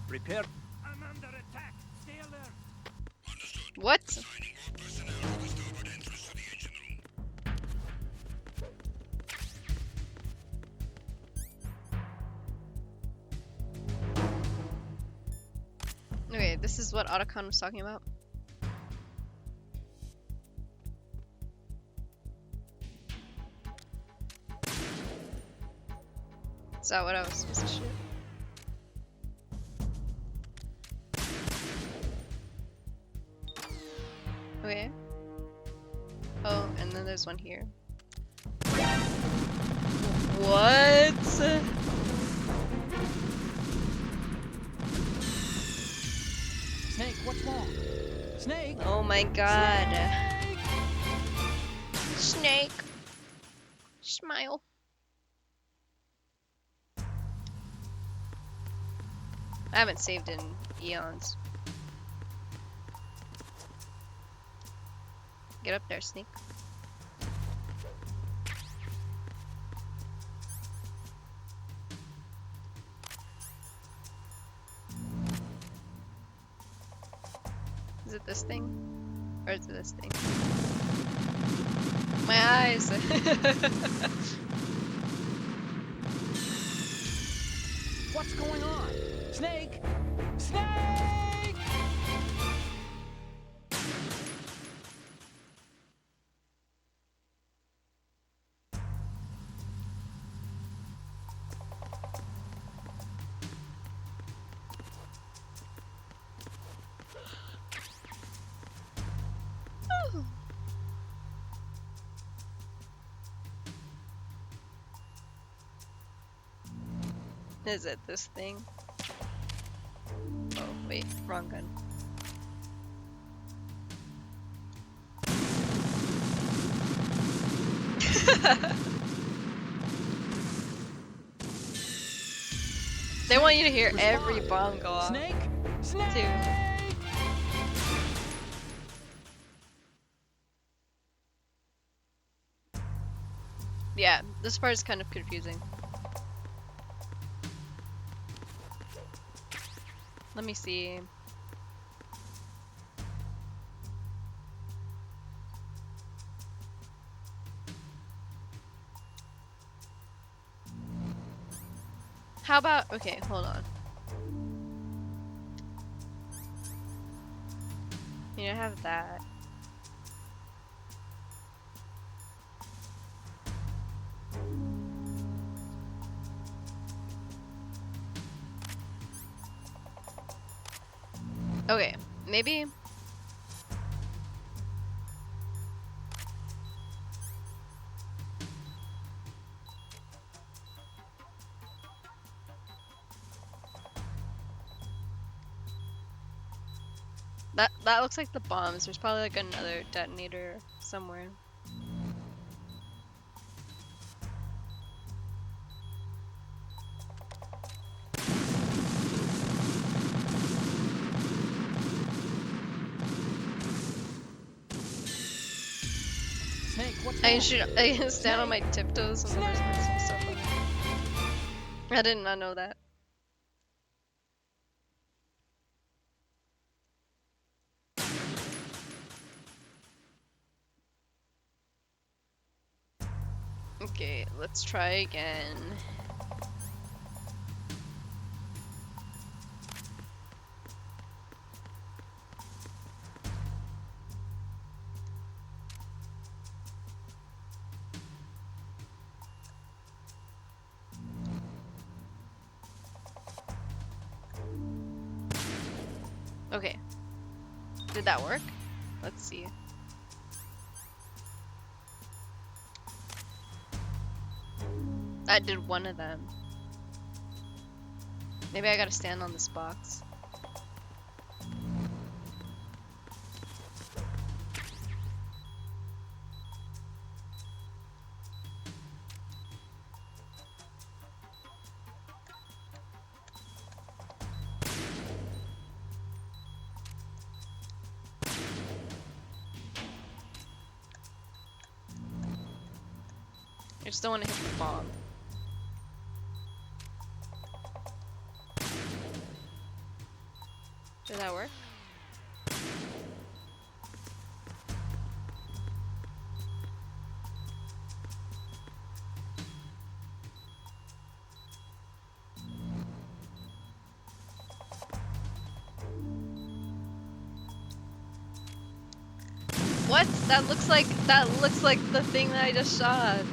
Prepare. I'm under attack. Stay alert. What? Okay, this is what Otacon was talking about. Is that what I was supposed to shoot? Okay. Oh, and then there's one here. What? Snake, what's wrong? Snake? Oh my god. Snake. Smile. I haven't saved in eons. Get up there, Snake. Is it this thing? Or is it this thing? My eyes! What's going on? Snake! Snake! Is it this thing? Oh, wait, wrong gun. They want you to hear every bomb go off. Snake? Snake! Too. Yeah, this part is kind of confusing. Let me see. How about, okay, hold on. You know, I have that. Okay, maybe. That looks like the bombs. There's probably like another detonator somewhere. Snake, what's I wrong? can stand on my tiptoes when there's some stuff on it. I did not know that. Okay, let's try again. Okay. Did that work? Let's see. That did one of them. Maybe I gotta stand on this box. I just don't want to hit the bomb. Did that work? What? That looks like the thing that I just shot.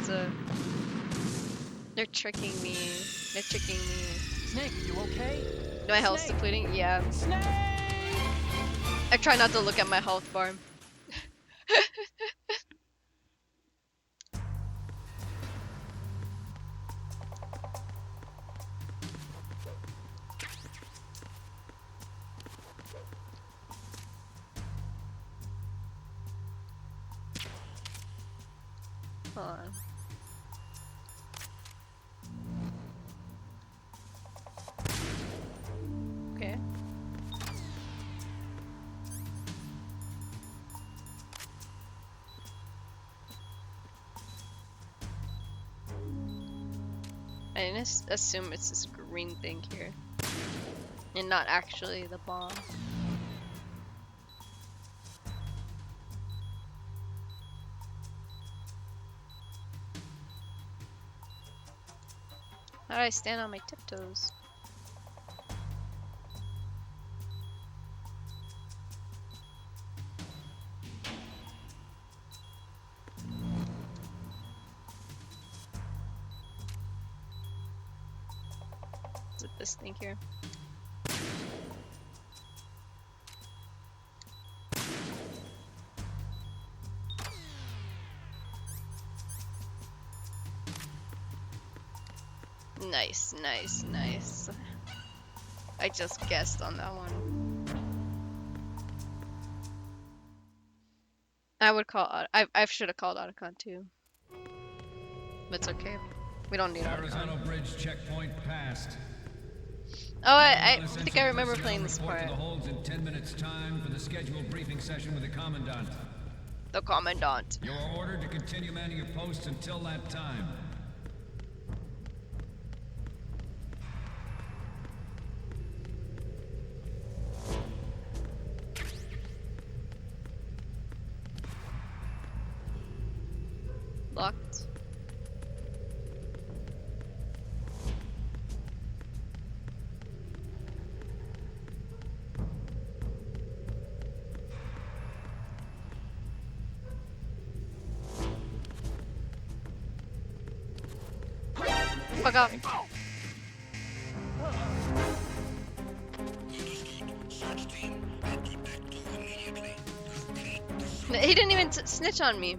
They're tricking me. They're tricking me. Snake, you okay? My health's Snake! depleting? Yeah. Snake! I try not to look at my health bar. Hold on. Okay. I just assume it's this green thing here. And not actually the bomb. How do I stand on my tiptoes? Is it this thing here? Nice, nice, nice. I just guessed on that one. I would call. I should have called Otacon too. But it's okay. We don't need Otacon. Arizona Bridge checkpoint passed. Oh, I think I remember playing this Report part. to the holds in 10 minutes time for the scheduled briefing session with the Commandant. The Commandant. You are ordered to continue manning your posts until that time. Locked. Fuck off. He didn't even snitch on me.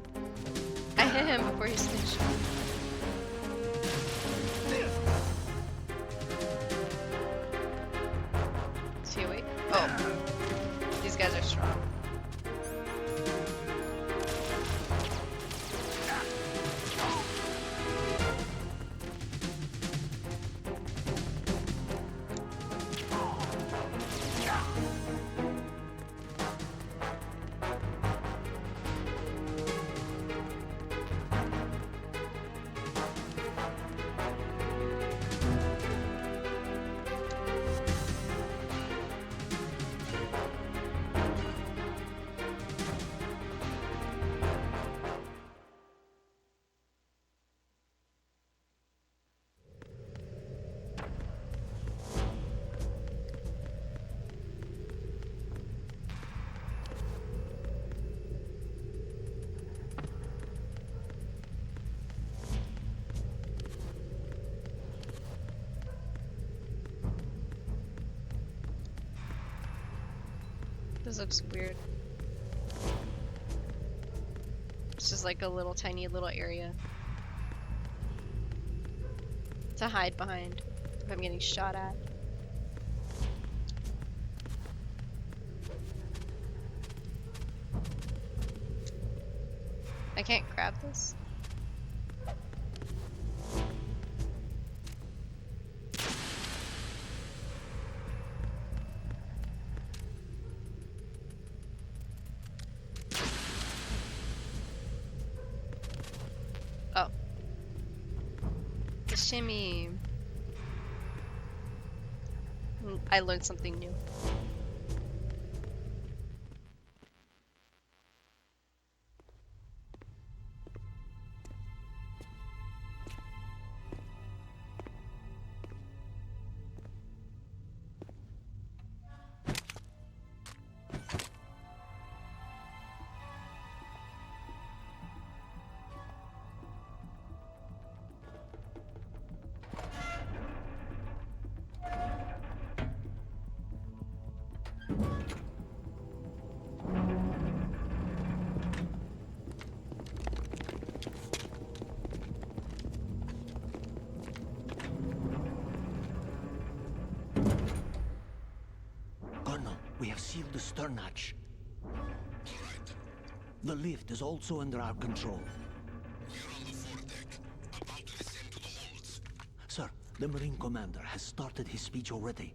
I hit him before he snitched. Is he awake? Oh. These guys are strong. This looks weird. It's just like a little tiny little area to hide behind if I'm getting shot at. I can't grab this. Shimmy. I learned something new. seal the stern hatch. The lift is also under our control. Sir, the Marine Commander has started his speech already.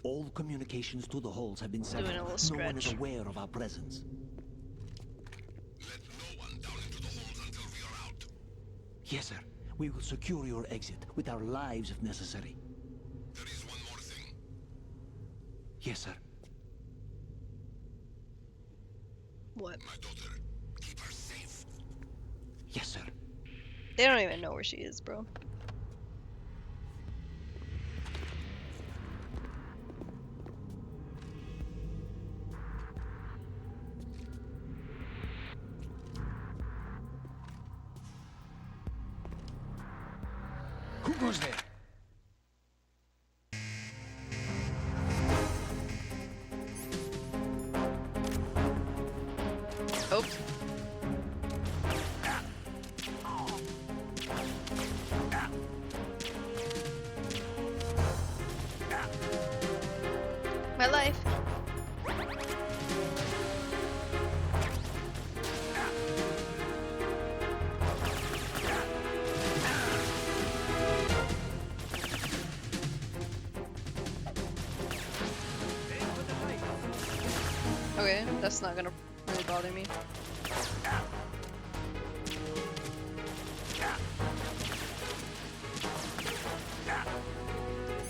All communications to the halls have been severed. Doing a little No one is scratch. aware of our presence. Yes, sir. We will secure your exit with our lives if necessary. There is one more thing. Yes, sir. What? My daughter, keep her safe. Yes, sir. They don't even know where she is, bro. Who goes there? Oh. My life. Okay, that's not gonna really bother me.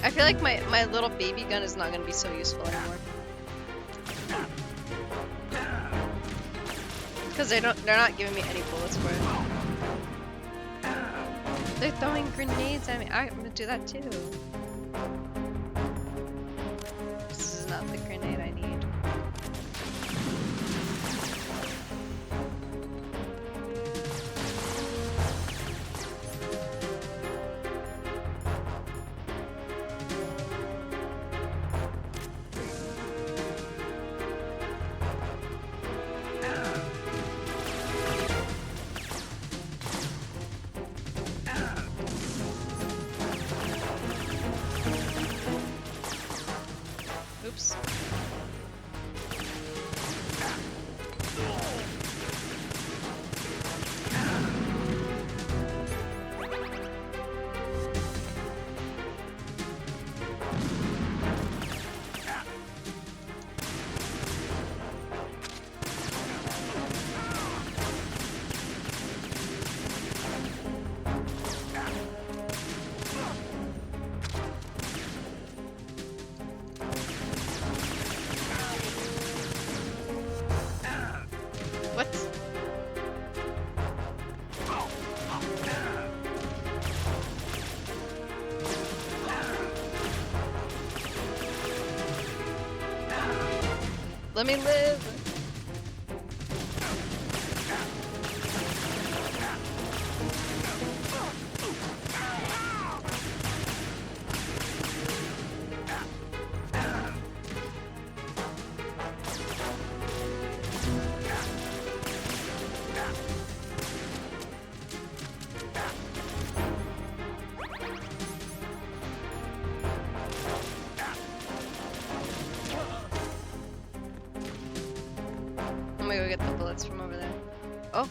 I feel like my little baby gun is not gonna be so useful anymore. Because they're not giving me any bullets for it. They're throwing grenades at me. I'm gonna do that too. This is not the grenade I need. Oops. What? Let me live. I'm gonna go get the bullets from over there. Oh.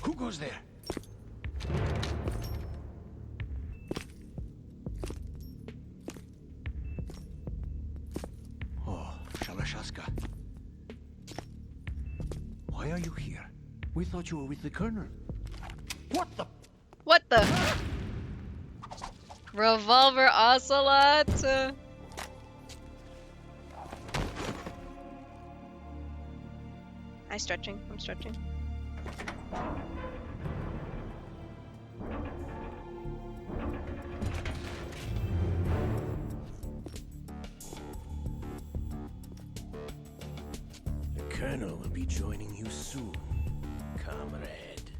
Who goes there? Oh, Shalashaska. Why are you here? We thought you were with the Colonel. What the? What the? Revolver Ocelot. I'm stretching. I'm stretching. The Colonel will be joining you soon, comrade.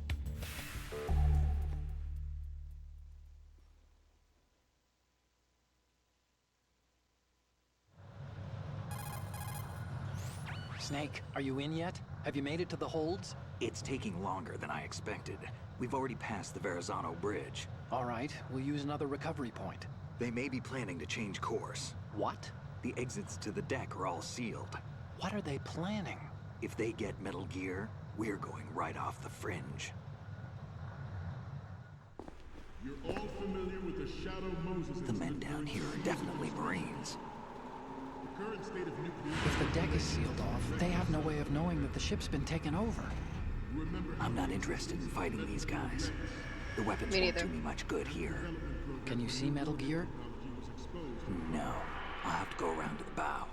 Snake, are you in yet? Have you made it to the holds? It's taking longer than I expected. We've already passed the Verrazano Bridge. All right, we'll use another recovery point. They may be planning to change course. What? The exits to the deck are all sealed. What are they planning? If they get Metal Gear, we're going right off the fringe. You're all familiar with the Shadow Moses. The men down here are definitely Marines. The current state of nuclear... If the deck is sealed off, they have no way of knowing that the ship's been taken over. I'm not interested in fighting these guys. The weapons won't do me much good here. Can you see Metal Gear? No. I'll have to go around to the bow.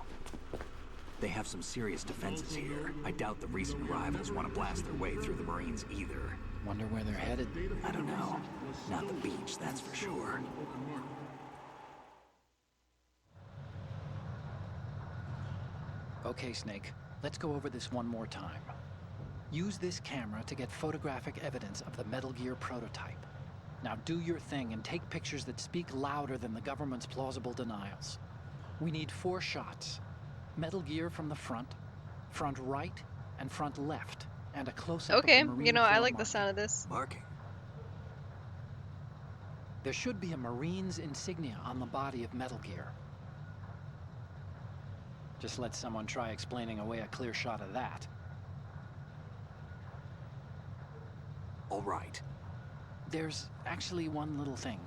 They have some serious defenses here. I doubt the recent arrivals want to blast their way through the Marines either. Wonder where they're headed? I don't know. Not the beach, that's for sure. Okay, Snake. Let's go over this one more time. Use this camera to get photographic evidence of the Metal Gear prototype. Now do your thing and take pictures that speak louder than the government's plausible denials. We need 4 shots. Metal Gear from the front, front right, and front left, and a close-up Okay, of the Marine you know, I Corps like the marking. sound of this. Marking. There should be a Marine's insignia on the body of Metal Gear. Just let someone try explaining away a clear shot of that. All right. There's actually one little thing.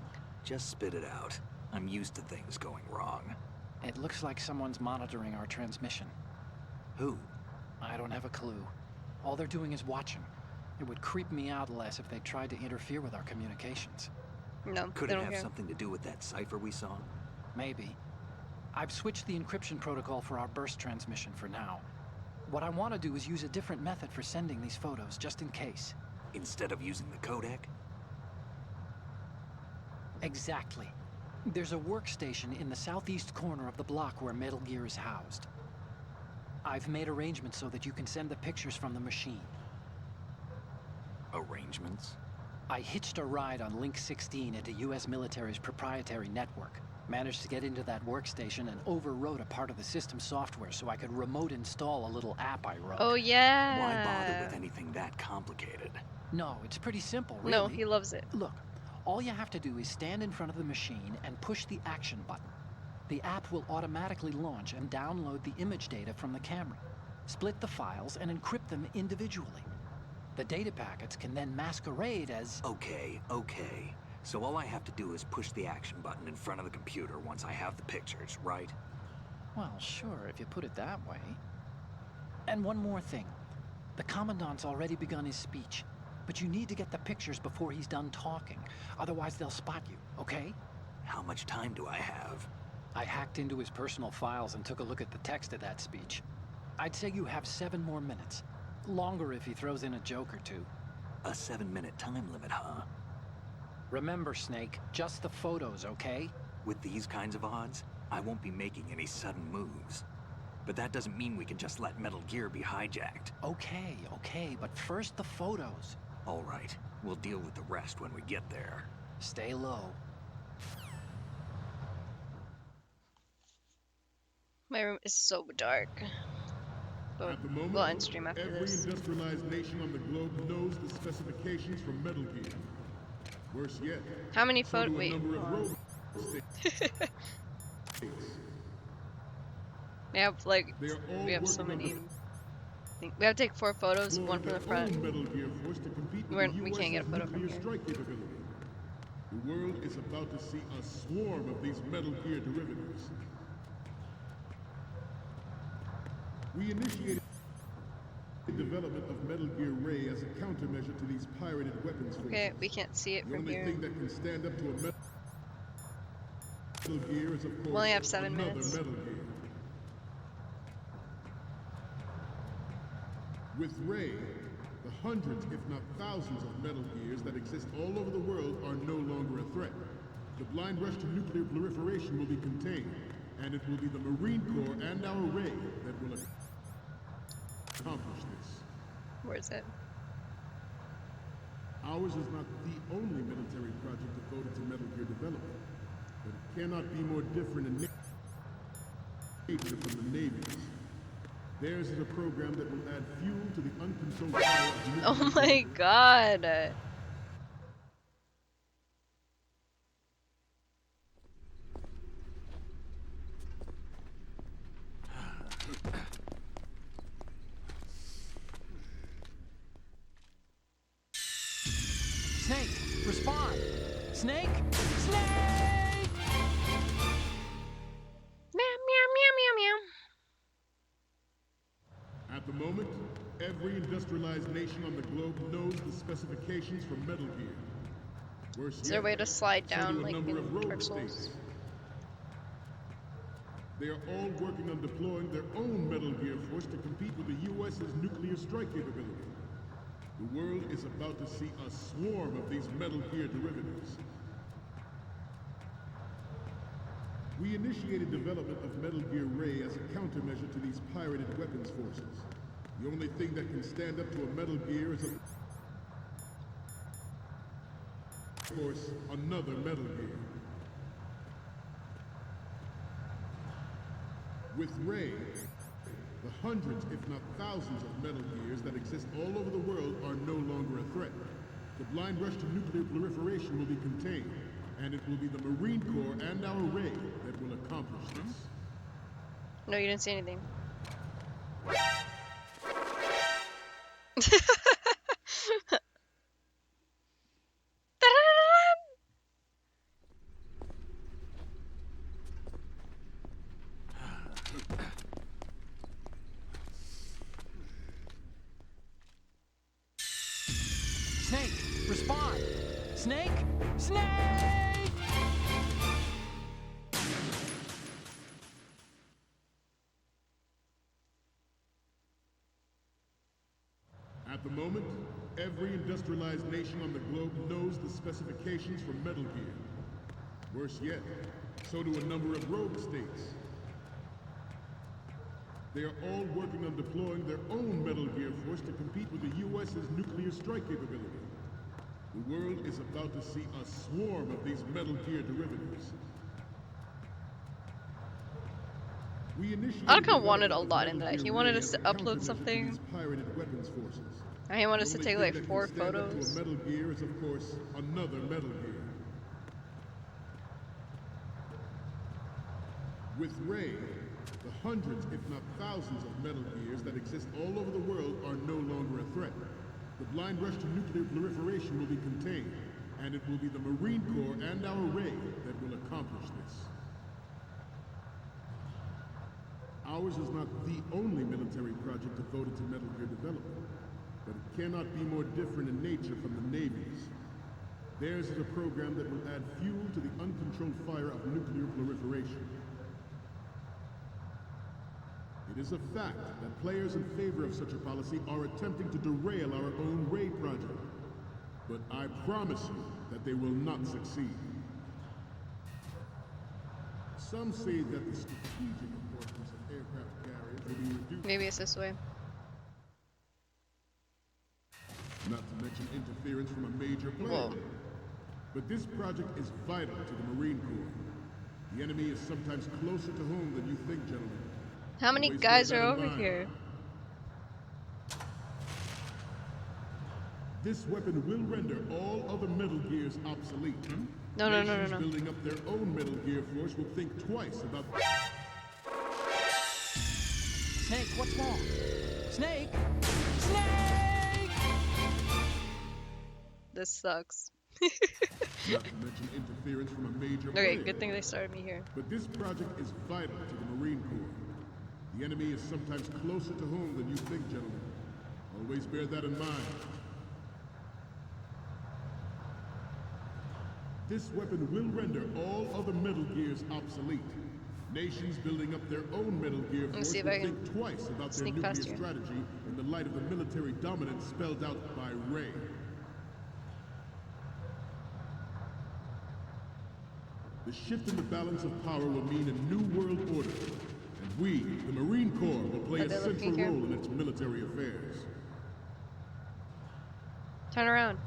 Just spit it out. I'm used to things going wrong. It looks like someone's monitoring our transmission. Who? I don't have a clue. All they're doing is watching. It would creep me out less if they tried to interfere with our communications. No, Could they it don't have care. something to do with that cipher we saw? Maybe. I've switched the encryption protocol for our burst transmission for now. What I want to do is use a different method for sending these photos, just in case. Instead of using the codec? Exactly. There's a workstation in the southeast corner of the block where Metal Gear is housed. I've made arrangements so that you can send the pictures from the machine. Arrangements? I hitched a ride on Link 16 into US military's proprietary network. Managed to get into that workstation and overwrote a part of the system software so I could remote install a little app I wrote. Oh yeah. Why bother with anything that complicated? No, it's pretty simple, really. No, he loves it. Look, all you have to do is stand in front of the machine and push the action button. The app will automatically launch and download the image data from the camera, split the files, and encrypt them individually. The data packets can then masquerade as... Okay. So all I have to do is push the action button in front of the computer once I have the pictures, right? Well, sure, if you put it that way. And one more thing. The Commandant's already begun his speech, but you need to get the pictures before he's done talking. Otherwise, they'll spot you, okay? How much time do I have? I hacked into his personal files and took a look at the text of that speech. I'd say you have 7 more minutes. Longer if he throws in a joke or two. A 7-minute time limit, huh? Remember, Snake, just the photos, okay? With these kinds of odds, I won't be making any sudden moves. But that doesn't mean we can just let Metal Gear be hijacked. Okay, but first the photos. All right, we'll deal with the rest when we get there. Stay low. My room is so dark. But At the moment, we'll end stream after every this. industrialized nation on the globe knows the specifications from Metal Gear. Worse yet, How many so do photos? a Wait. number of hold on. road We have like They are all we have so working on many. We have to take 4 photos, deploying one from the their front. own Metal Gear Force to compete with We're- the we can't get a US's photo from nuclear here. strike capability. The world is about to see a swarm of these Metal Gear derivatives. We initiated the development of Metal Gear Ray as a countermeasure to these pirated weapons forces. Okay, we can't see it The from only here. thing that can stand up to a metal Metal Gear is, of We course, only have 7 another minutes. Metal Gear. With Ray, the hundreds, if not thousands, of Metal Gears that exist all over the world are no longer a threat. The blind rush to nuclear proliferation will be contained, and it will be the Marine Corps and our Ray that will accomplish this. Where is it? Ours is not the only military project devoted to Metal Gear development, but it cannot be more different in nature from the Navy's. Theirs is a program that will add fuel to the uncontrolled power of nuclear Oh my power. god. Snake, respond! Snake! Snake! Meow, meow, meow, meow, meow. At the moment, every industrialized nation on the globe knows the specifications for Metal Gear. Worse Is there a yet, way to slide so down do a like number in of rogue Dark Souls? states. They are all working on deploying their own Metal Gear force to compete with the U.S.'s nuclear strike capability. The world is about to see a swarm of these Metal Gear derivatives. We initiated development of Metal Gear Ray as a countermeasure to these pirated weapons forces. The only thing that can stand up to a Metal Gear is, of course, another Metal Gear. With Ray, the hundreds, if not thousands, of Metal Gears that exist all over the world are no longer a threat. The blind rush to nuclear proliferation will be contained, and it will be the Marine Corps and our Ray that will accomplish this. No, you didn't see anything. Snake, respond! Snake! Snake! At the moment, every industrialized nation on the globe knows the specifications for Metal Gear. Worse yet, so do a number of rogue states. They are all working on deploying their own Metal Gear force to compete with the U.S.'s nuclear strike capability. The world is about to see a swarm of these Metal Gear derivatives. We initiated Otacon wanted development a of lot in Metal that. Gear He wanted Ray us as to a upload countermeasure to something. these pirated weapons forces. And he wanted The us to only take thing like that 4 can stand up to photos. a Metal Gear is, of course, another Metal Gear. With Ray, the hundreds, if not thousands, of Metal Gears that exist all over the world are no longer a threat. The blind rush to nuclear proliferation will be contained, and it will be the Marine Corps and our Ray that will accomplish this. Ours is not the only military project devoted to Metal Gear development, but it cannot be more different in nature from the Navy's. Theirs is a program that will add fuel to the uncontrolled fire of nuclear proliferation. It is a fact that players in favor of such a policy are attempting to derail our own Ray project. But I promise you that they will not succeed. Some say that the strategic importance of aircraft carriers will be reduced. Maybe it's this way. Not to mention interference from a major player. Whoa. But this project is vital to the Marine Corps. The enemy is sometimes closer to home than you think, gentlemen. How many Always guys bear are that in over mind. here? This weapon will render all other Metal Gears obsolete. No, no, no, no, Nations no. building up their own Metal Gear force will think twice about... Snake, what's wrong? Snake! Snake! This sucks. Not to mention interference from a major Okay, player. good thing they started me here. But this project is vital to the Marine Corps. The enemy is sometimes closer to home than you think, gentlemen. Always bear that in mind. This weapon will render all other Metal Gears obsolete. Nations building up their own Metal Gear Let me force see if will I can think twice about their sneak nuclear past you. strategy in the light of the military dominance spelled out by Ray. The shift in the balance of power will mean a new world order, and we, the Marine Corps, will play Are a they central looking here? role in its military affairs. Turn around.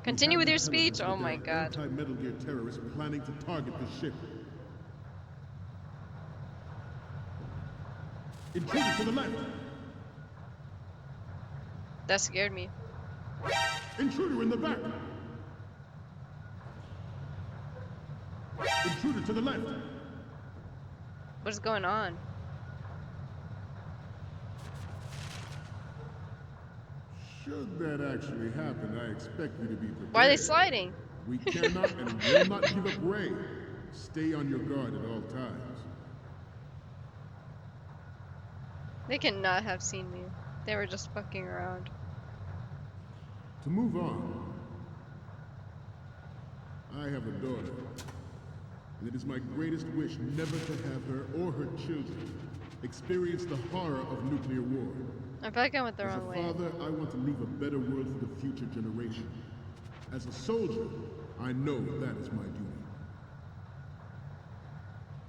Continue with your speech. Oh my god. Anti-Metal Gear terrorists planning to target the ship. Intruder to the left. That scared me. Intruder in the back. Intruder to the left. What's going on? Should that actually happen, I expect you to be prepared. Why are they sliding? We cannot and will not give up Ray. Stay on your guard at all times. They cannot have seen me. They were just fucking around. To move on, I have a daughter, and it is my greatest wish never to have her or her children experience the horror of nuclear war. I feel like I went the As wrong a way. father, I want to leave a better world for the future generation. As a soldier, I know that is my duty.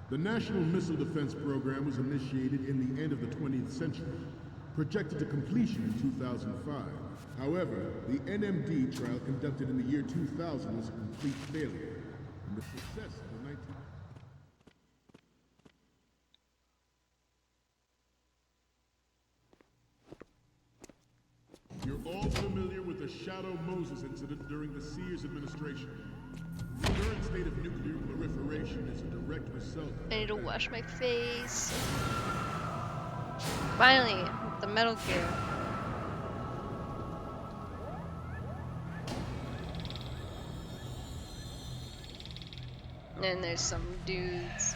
The National Missile Defense Program was initiated in the end of the 20th century, projected to completion in 2005. However, the NMD trial conducted in the year 2000 was a complete failure, and the success of the 19... You're all familiar with the Shadow Moses incident during the Sears administration. The current state of nuclear proliferation is a direct result. I need to wash my face. Finally, the Metal Gear. And there's some dudes.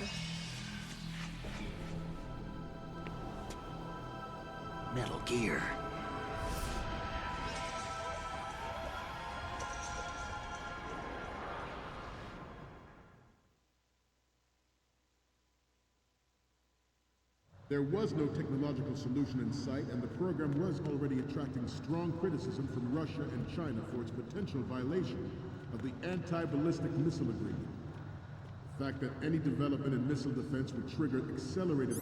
Metal Gear. There was no technological solution in sight, and the program was already attracting strong criticism from Russia and China for its potential violation of the anti-ballistic missile agreement. The fact that any development in missile defense would trigger accelerated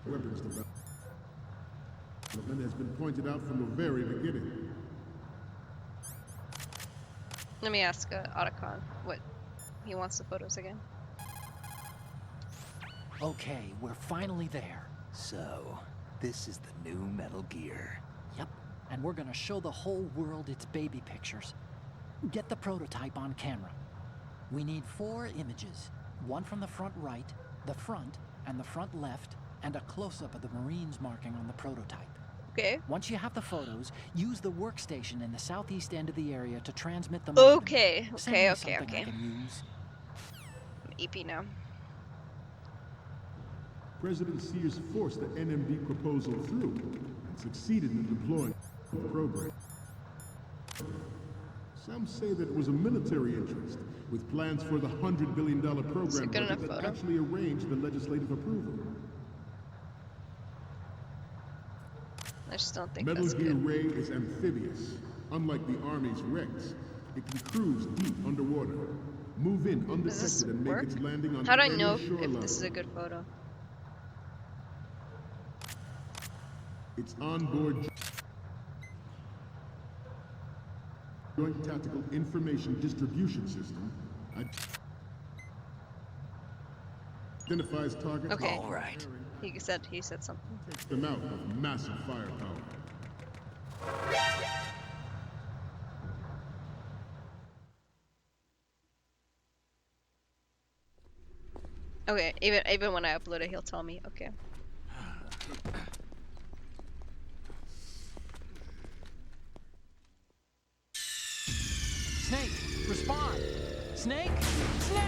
weapons development has been pointed out from the very beginning. Let me ask Otacon what he wants the photos again. Okay, we're finally there. So, this is the new Metal Gear. Yep, and we're gonna show the whole world its baby pictures. Get the prototype on camera. We need 4 images. One from the front right, the front, and the front left, and a close-up of the Marines marking on the prototype. Okay. Once you have the photos, use the workstation in the southeast end of the area to transmit them over to me. Okay, Send me okay. something I can use. I'm EP now. President Sears forced the NMD proposal through and succeeded in deploying the program. Some say that it was a military interest, with plans for the $100 billion program budget that actually arranged the legislative approval. I just don't think Metal that's Gear good. Ray is amphibious. Unlike the Army's Rex, it can cruise deep underwater, move in undetected, and make its landing on How do I any know shoreline. if this is a good photo? Its onboard Joint Tactical Information Distribution System identifies targets. Okay. All right. He said something. Takes them out with massive firepower. Okay, even when I upload it, he'll tell me. Okay. Snake, respond! Snake! Snake!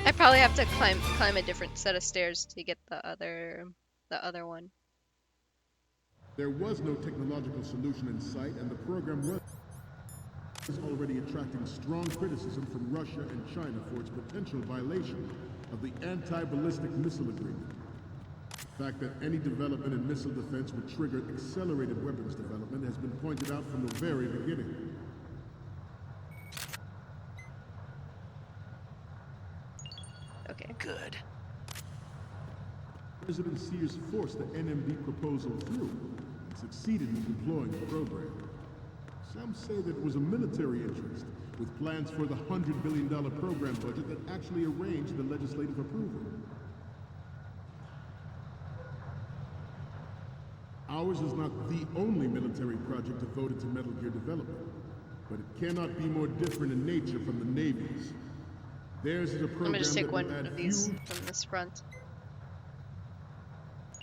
I probably have to climb a different set of stairs to get the other one. There was no technological solution in sight, and the program was already attracting strong criticism from Russia and China for its potential violation of the anti-ballistic missile agreement. The fact that any development in missile defense would trigger accelerated weapons development has been pointed out from the very beginning. Okay. Good. President Sears forced the NMB proposal through and succeeded in deploying the program. Some say that it was a military interest, with plans for the $100 billion program budget that actually arranged the legislative approval. Ours is not the only military project devoted to Metal Gear development, but it cannot be more different in nature from the Navy's. Theirs is a I'm program gonna just take that one will add of these fuel from this front.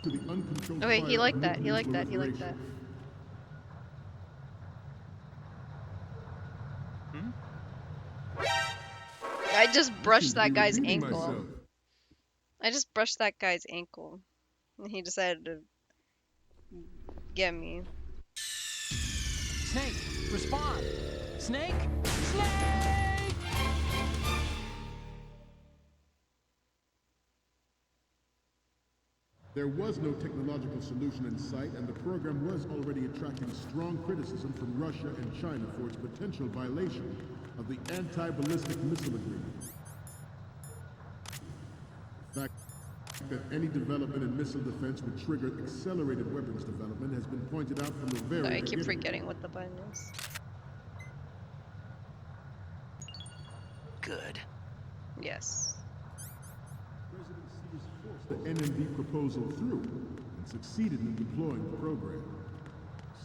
to the uncontrolled Okay, fire he of liked that. He nuclear liked that. He liked proliferation. that. I just brushed that guy's ankle. Myself. I just brushed that guy's ankle. And he decided to get me. Snake, respond! Snake! Snake! There was no technological solution in sight, and the program was already attracting strong criticism from Russia and China for its potential violation of the anti-ballistic missile agreement. The fact that any development in missile defense would trigger accelerated weapons development has been pointed out from the very Sorry, I beginning. keep forgetting what the button is. Good. Yes. President Sears forced the NMB proposal through and succeeded in deploying the program.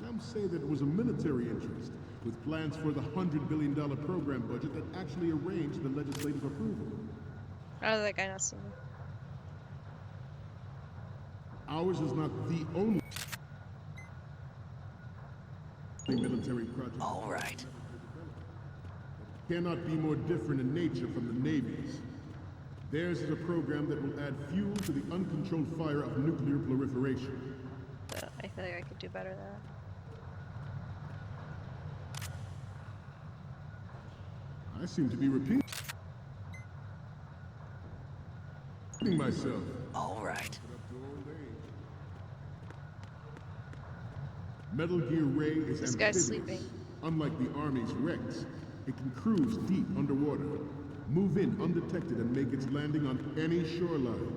Some say that it was a military interest, with plans for the $100 billion program budget that actually arranged the legislative approval. How did that guy not see me? Ours is not the only military project. All right. Cannot be more different in nature from the Navy's. Theirs is a program that will add fuel to the uncontrolled fire of nuclear proliferation. I feel like I could do better than that. I seem to be repeating myself. All right. Metal Gear Ray is This guy's amphibious. sleeping. Unlike the Army's Rex, it can cruise deep underwater, move in undetected, and make its landing on any shoreline.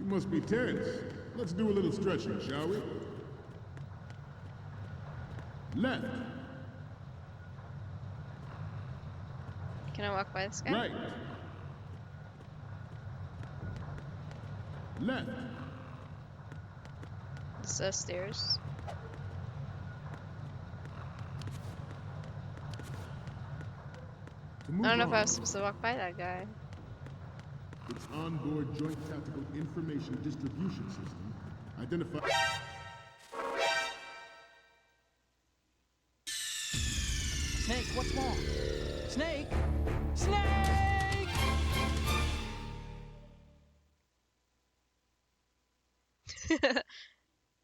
You must be tense. Let's do a little stretching, shall we? Left. Can I walk by this guy? Right. Left. It's stairs. To move I don't know if I on, was supposed to walk by that guy. its onboard joint tactical information distribution system identifies. Snake, what's wrong? Snake! Snake!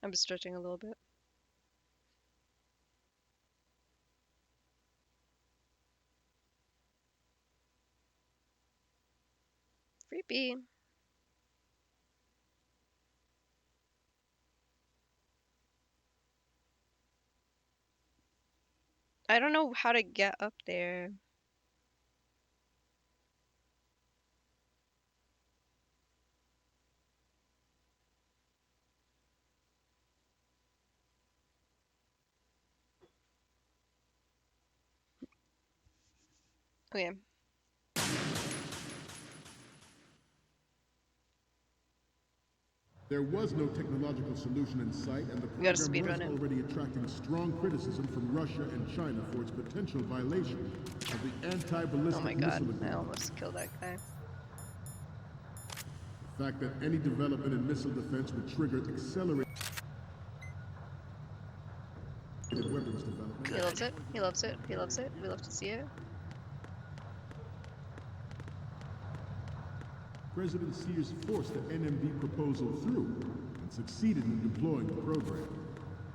I'm stretching a little bit. Creepy. I don't know how to get up there. Okay. There was no technological solution in sight, and the We gotta program was speedrun it. already attracting strong criticism from Russia and China for its potential violation of the anti-ballistic Oh my missile god, I agreement. almost killed that guy. The fact that any development in missile defense would trigger accelerated weapons development. He loves it. He loves it. He loves it. We love to see it. President Sears forced the NMD proposal through and succeeded in deploying the program.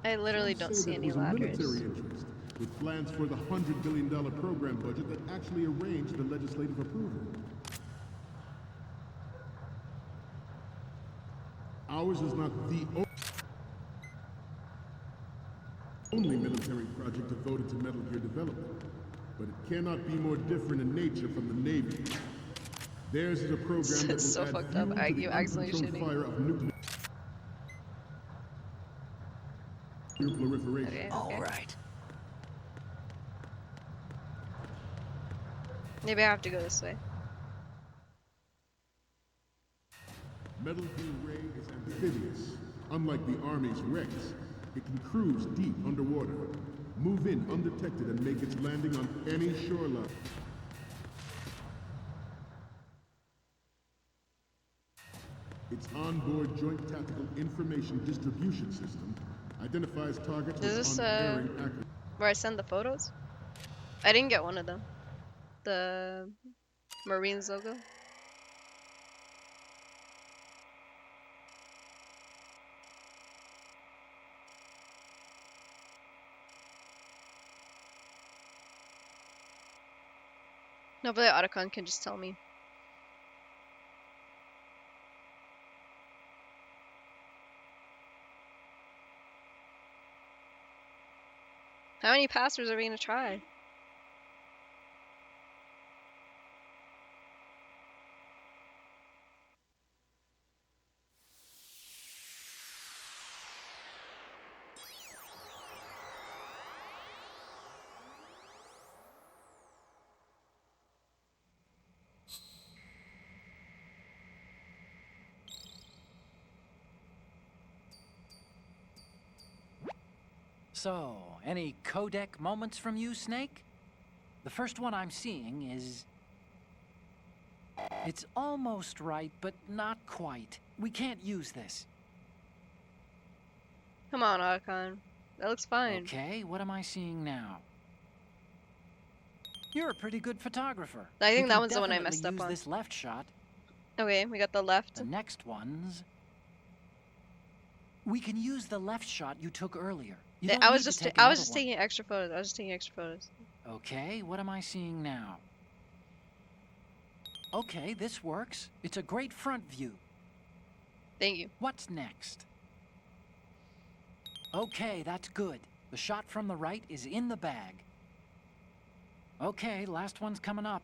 I literally Some don't say see that it any was a ladders. military interest, with plans for the $100 billion program budget that actually arranged the legislative approval. Ours is not the only military project devoted to Metal Gear development, but it cannot be more different in nature from the Navy. Theirs is a program that will So add fucked up. fuel to the You accidentally uncontrolled shooting. fire of nuclear proliferation. Okay, All okay. right. Maybe I have to go this way. Metal Gear Ray is amphibious. Unlike the Army's Rex, it can cruise deep underwater, move in undetected, and make its landing on any shoreline. Its onboard Joint Tactical Information Distribution System identifies targets Is with this unerring accuracy. where I send the photos? I didn't get one of them. The Marines logo. Nobody Otacon can just tell me. How many passwords are we gonna try? So, any codec moments from you, Snake? The first one I'm seeing is... It's almost right, but not quite. We can't use this. Come on, Otacon. That looks fine. Okay, what am I seeing now? You're a pretty good photographer. I think We that can one's the one I definitely messed up use on. this left shot. Okay, we got the left. The next one's... We can use the left shot you took earlier. You Yeah, don't I need was to just take I was another just one. taking extra photos. I was just taking extra photos. Okay, what am I seeing now? Okay, this works. It's a great front view. Thank you. What's next? Okay, that's good. The shot from the right is in the bag. Okay, last one's coming up.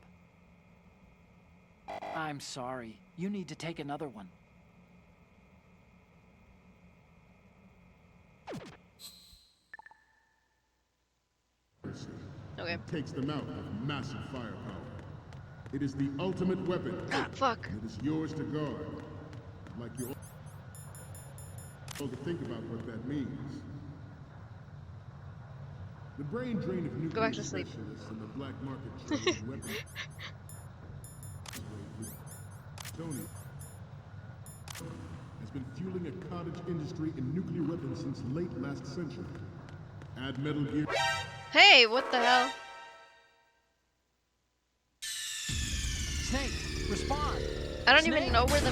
I'm sorry. You need to take another one. Okay. It takes them out with massive firepower. It is the ultimate weapon. Ah, fuck. And it is yours to guard. I'd like you all to think about what that means. The brain drain of nuclear back to sleep. specialists and the black market trade in weapons. Tony has been fueling a cottage industry in nuclear weapons since late last century. Add Metal Gear. Hey, what the hell? Snake, respond! I don't Snake. even know where the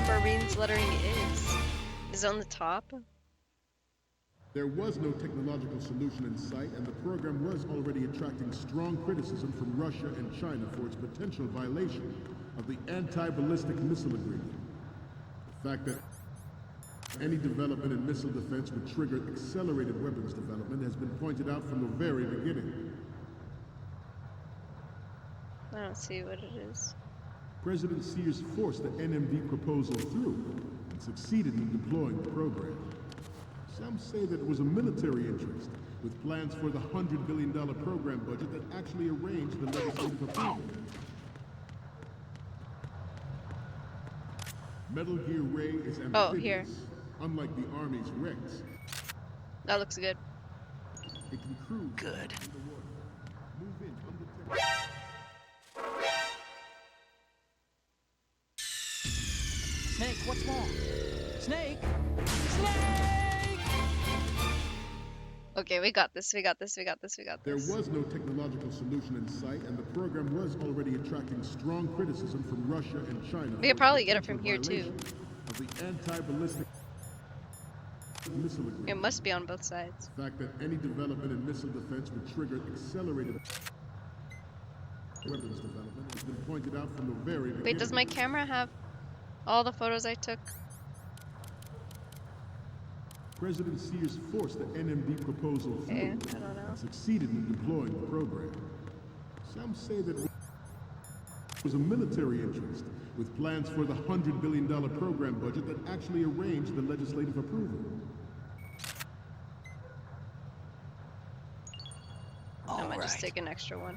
Marines lettering is. Is it on the top? There was no technological solution in sight, and the program was already attracting strong criticism from Russia and China for its potential violation of the anti-ballistic missile agreement. The fact that any development in missile defense would trigger accelerated weapons development has been pointed out from the very beginning. I don't see what it is. President Sears forced the NMD proposal through and succeeded in deploying the program. Some say that it was a military interest, with plans for the $100 billion program budget that actually arranged the legislative approval. Metal Gear Ray is amphibious, Oh, here. unlike the Army's Rex. That looks good. It can cruise Good. underwater, move in undetected. Snake, what's wrong? Snake! Snake! Okay, we got this. We got this. We got this. We got There this. was no technological solution in sight, and the program was already attracting strong criticism from Russia and China. We could for probably get it potential from here too. violation of the anti-ballistic missile agreement. It must be on both sides. The fact that any development in missile defense would trigger accelerated weapons development has been pointed out from the very beginning. Wait, does my camera have all the photos I took? President Sears forced the NMD proposal through Okay, I don't know. and succeeded in deploying the program. Some say that it was a military interest, with plans for the $100 billion program budget that actually arranged the legislative approval. I might just take an extra one.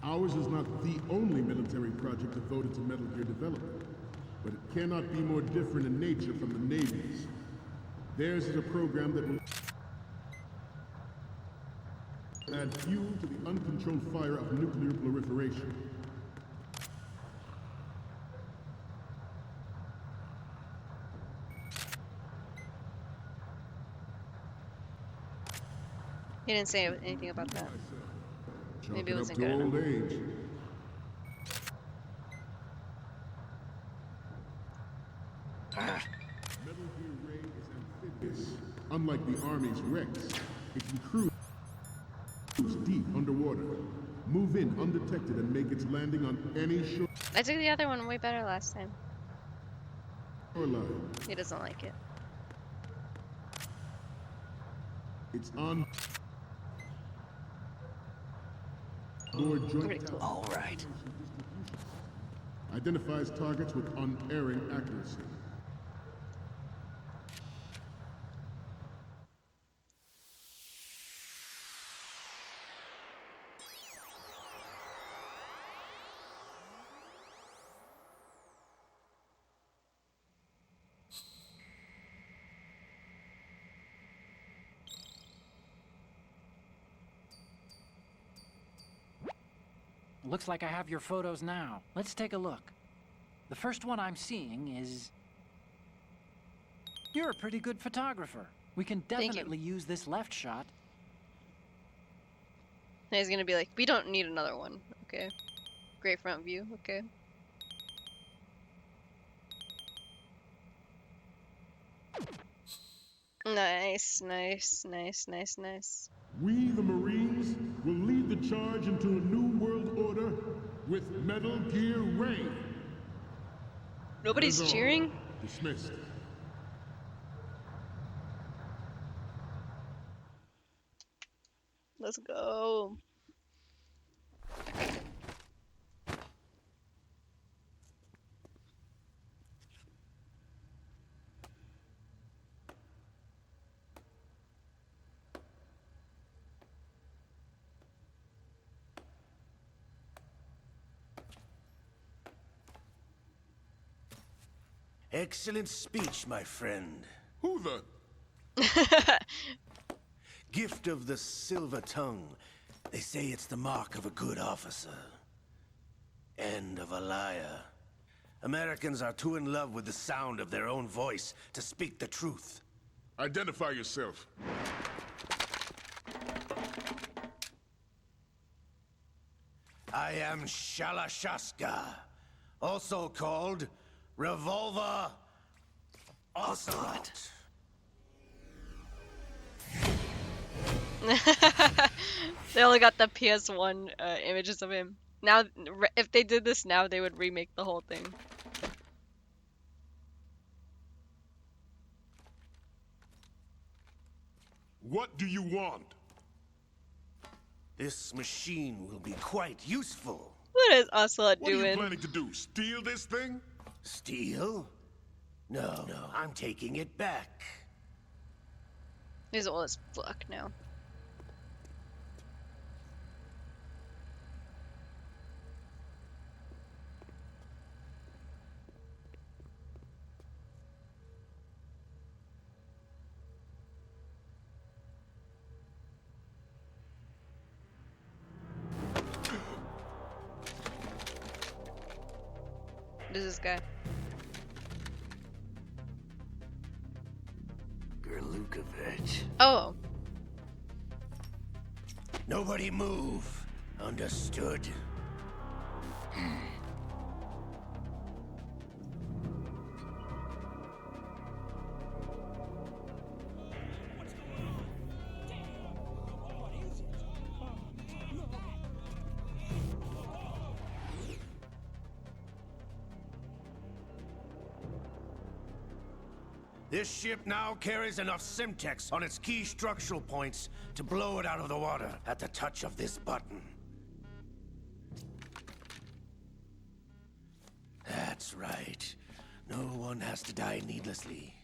Ours is not the only military project devoted to Metal Gear development, but it cannot be more different in nature from the Navy's. Theirs is a program that will add fuel to the uncontrolled fire of nuclear proliferation. He didn't say anything about that. Maybe it Chalk wasn't up good to enough. old age. Metal Gear Ray is amphibious. Unlike the Army's Rex, it can cruise deep underwater, move in undetected, and make its landing on any I took the other one way better last time. shoreline. He doesn't like it. It's on board Pretty joint cool. All right. identifies targets with unerring accuracy. Looks like I have your photos now. Let's take a look. The first one I'm seeing is... You're a pretty good photographer. We can Thank you. definitely use this left shot. And he's gonna be like, we don't need another one. Okay. Great front view. Okay. Nice, nice, nice, nice, nice. We, the Marines, will lead the charge into a new world order with Metal Gear Ray. Nobody's That is all. cheering? Dismissed. Let's go. Excellent speech, my friend. Who the? Gift of the silver tongue. They say it's the mark of a good officer. And of a liar. Americans are too in love with the sound of their own voice to speak the truth. Identify yourself. I am Shalashaska, also called Revolver Ocelot. They only got the PS1 images of him. Now, if they did this now, they would remake the whole thing. What do you want? This machine will be quite useful. What is Ocelot What are you doing? planning to do? Steal this thing? Steal? No, I'm taking it back. He's old as fuck now. What is this guy? Oh. Nobody move. Understood? This ship now carries enough Simtex on its key structural points to blow it out of the water at the touch of this button. That's right. No one has to die needlessly.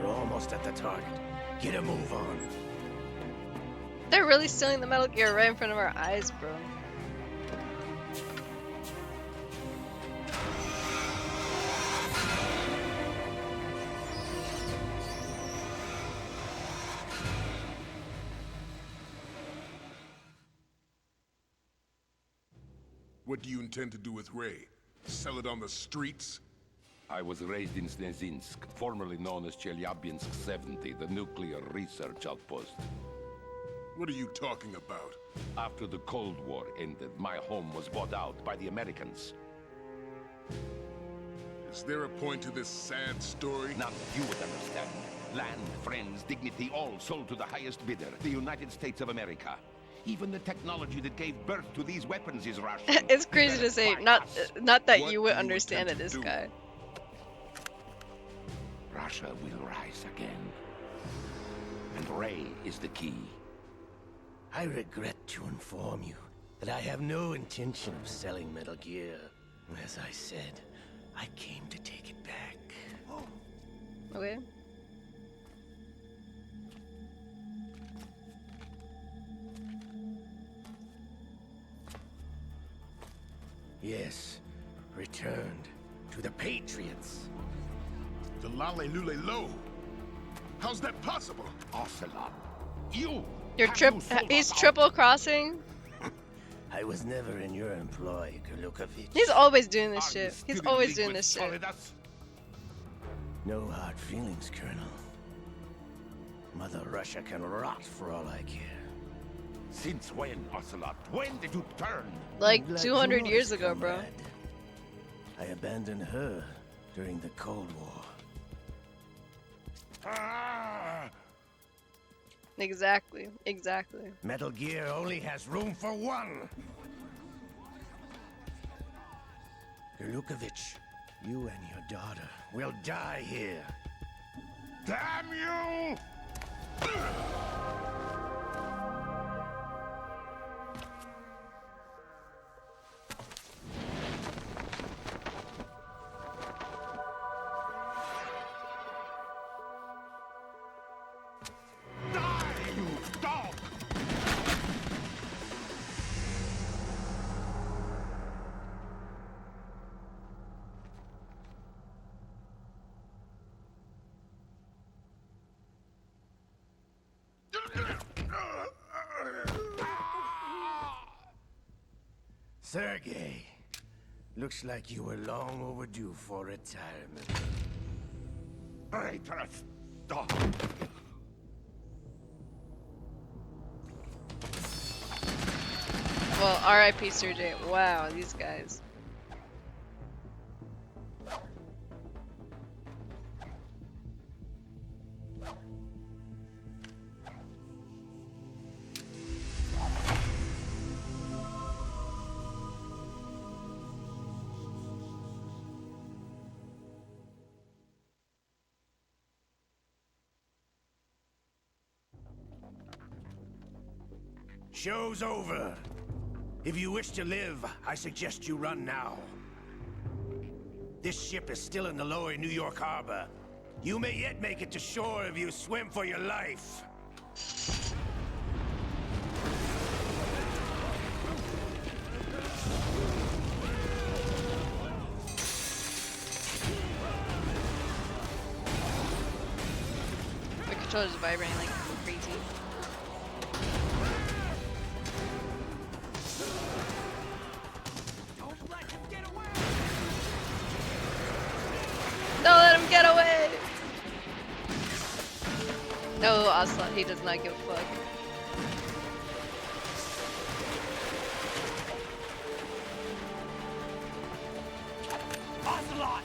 We're almost at the target. Get a move on. They're really stealing the Metal Gear right in front of our eyes, bro. What do you intend to do with Ray? Sell it on the streets? I was raised in Snezinsk, formerly known as Chelyabinsk 70, the nuclear research outpost. What are you talking about? After the Cold War ended, my home was bought out by the Americans. Is there a point to this sad story? None you would understand. Land, friends, dignity, all sold to the highest bidder, the United States of America. Even the technology that gave birth to these weapons is Russian. It's crazy to say, not that What you would do you understand it, intend this to do? guy. Russia will rise again. And Ray is the key. I regret to inform you that I have no intention of selling Metal Gear. As I said, I came to take it back. Okay. Yes, returned to the Patriots. The Lale Lule Lo? How's that possible? Ocelot, you! He's triple crossing. I was never in your employ, Gurlukovich. He's always doing this Are shit. you He's still in always league doing with this shit. Solidas? No hard feelings, Colonel. Mother Russia can rot for all I care. Since when, Ocelot? When did you turn? Like I'm glad 200 you years noticed, ago, bro. comrade. I abandoned her during the Cold War. Ah! Exactly. Exactly. Metal Gear only has room for one. Gurlukovich, you and your daughter will die here. Damn you! Die, you dog! Sergei, looks like you were long overdue for retirement. Traitorous dog! Well, R.I.P. Sergey. Wow, these guys. Show's over. If you wish to live, I suggest you run now. This ship is still in the lower New York harbor. You may yet make it to shore if you swim for your life. My controller's vibrating like crazy. Ocelot, he does not give a fuck. Ocelot!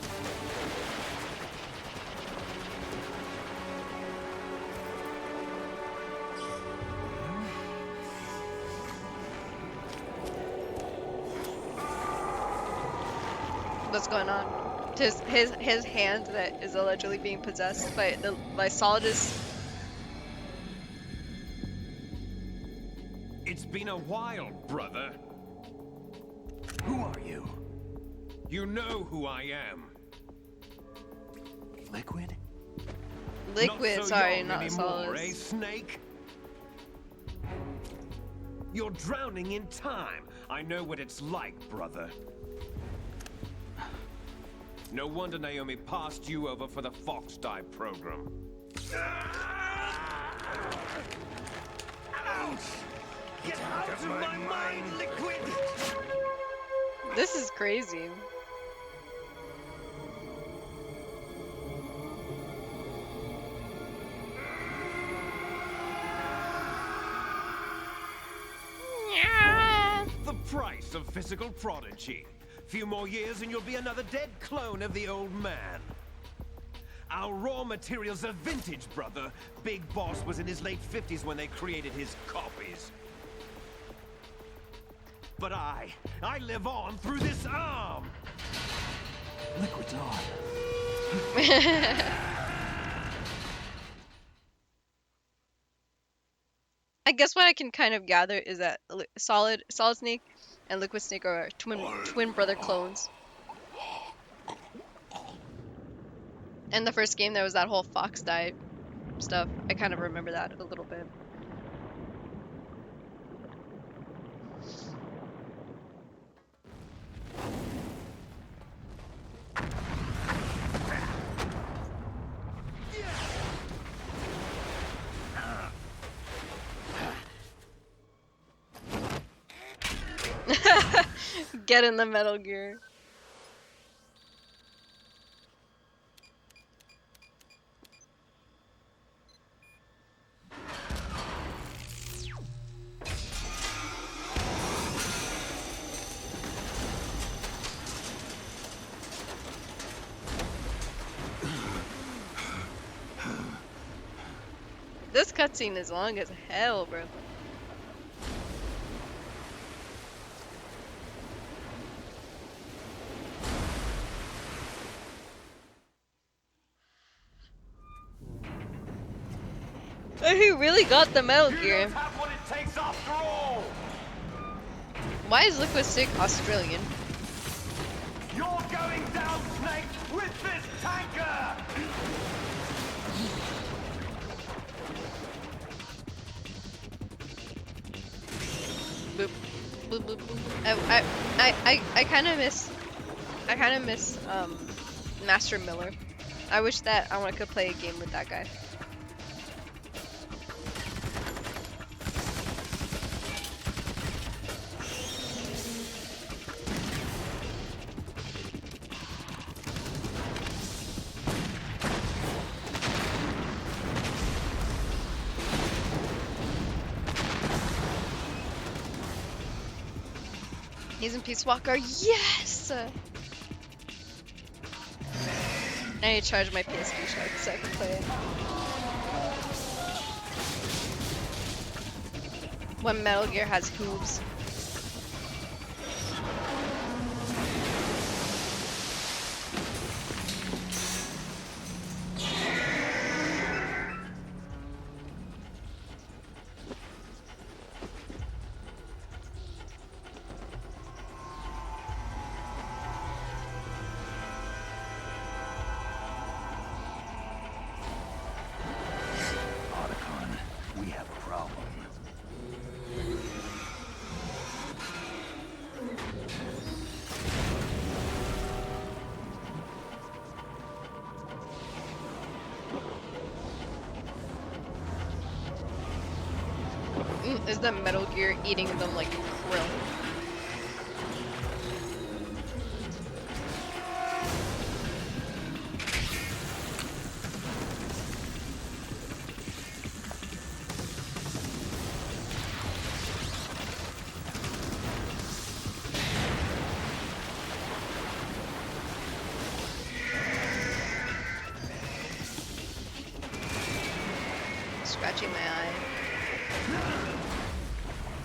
What's going on? His hand that is allegedly being possessed by Solidus. It's been a while, brother. Who are you? You know who I am. Liquid? Liquid, not so sorry, young not anymore, Solidus. Snake? You're drowning in time. I know what it's like, brother. No wonder Naomi passed you over for the Fox Die program. Ouch! Get out of my mind, Liquid! This is crazy. The price of physical prodigy. Few more years and you'll be another dead clone of the old man. Our raw materials are vintage, brother. Big Boss was in his late 50s when they created his copies. But I live on through this arm! Liquid's on. I guess what I can kind of gather is that Solid Snake and Liquid Snake are twin brother clones. In the first game, there was that whole Fox Die stuff. I kind of remember that a little bit. Get in the Metal Gear. This cutscene is long as hell, bro. Oh, he really got the Metal Gear. You don't have what it takes after all! Why is Liquid Snake Australian? You're going down, Snake, with this tanker! Boop. Boop, boop, boop. I kind of miss Master Miller. I wish that I could play a game with that guy. He's in Peace Walker. Yes! I need to charge my ps2 shark so I can play it. When Metal Gear has hooves. We have a problem. Is the Metal Gear eating them like krill?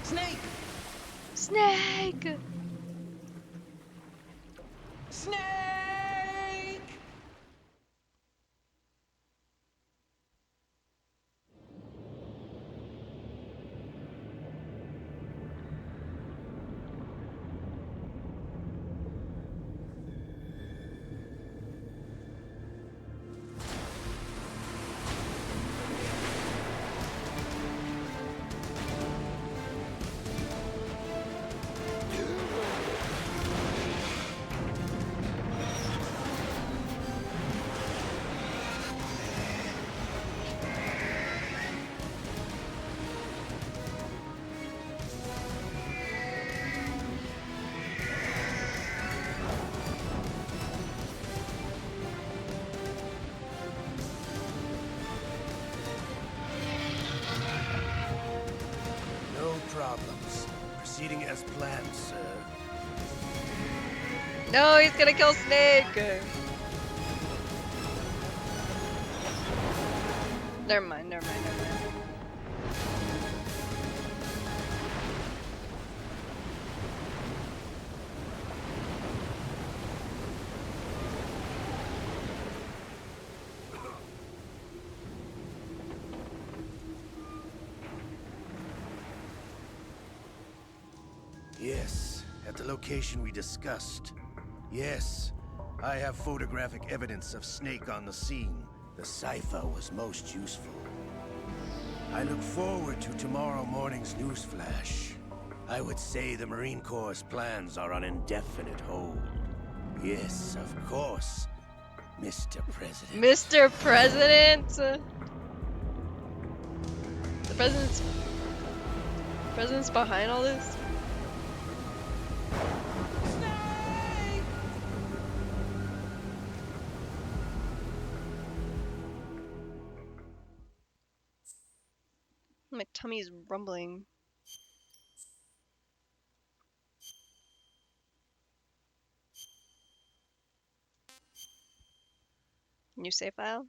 Snake! Snake! Snake! No problems. Proceeding as planned, sir. No, he's gonna kill Snake! Never mind, never mind, never mind. Yes, at the location we discussed. Yes, I have photographic evidence of Snake on the scene. The cipher was most useful. I look forward to tomorrow morning's newsflash. I would say the Marine Corps' plans are on indefinite hold. Yes, of course, Mr. President. Mr. President! The president's behind all this? My tummy's rumbling. New save file?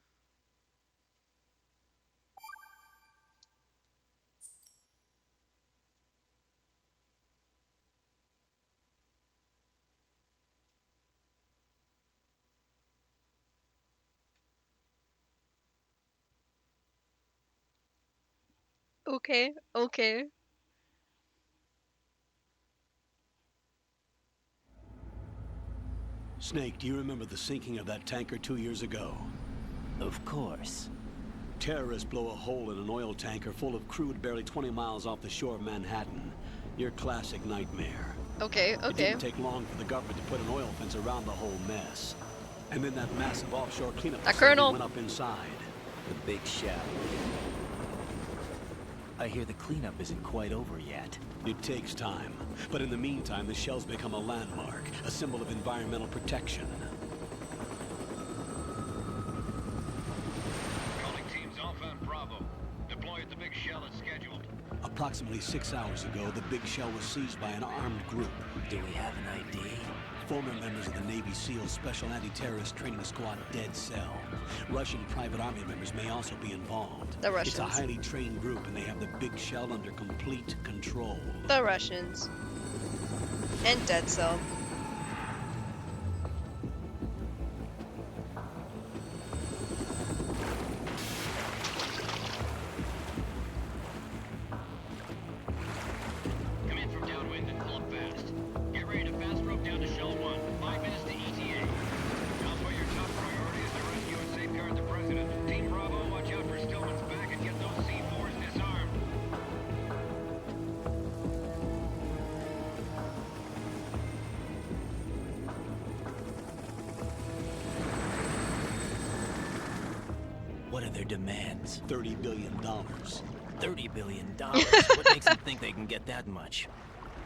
Okay, okay. Snake, do you remember the sinking of that tanker 2 years ago? Of course. Terrorists blow a hole in an oil tanker full of crude barely 20 miles off the shore of Manhattan. Your classic nightmare. Okay, It okay. didn't take long for the government to put an oil fence around the whole mess. And then that massive offshore cleanup facility Colonel. went up inside. The big shell. I hear the cleanup isn't quite over yet. It takes time. But in the meantime, the shell's become a landmark, a symbol of environmental protection. Calling teams Alpha and Bravo. Deploy at the big shell as scheduled. Approximately 6 hours ago, the big shell was seized by an armed group. Do we have an ID? Former members of the Navy SEALs Special Anti-Terrorist Training Squad Dead Cell. Russian private army members may also be involved. The Russians. It's a highly trained group, and they have the big shell under complete control. The Russians. And Dead Cell. Come in from downwind and pull up fast. Get ready to fast rope down to Shell 1. 5 minutes to ETA. Alpha, your top priority is to rescue and safeguard the President. Team Bravo, watch out for Stillman's back and get those C4s disarmed. What are their demands? $30 billion. $30 billion? What makes them think they can get that much?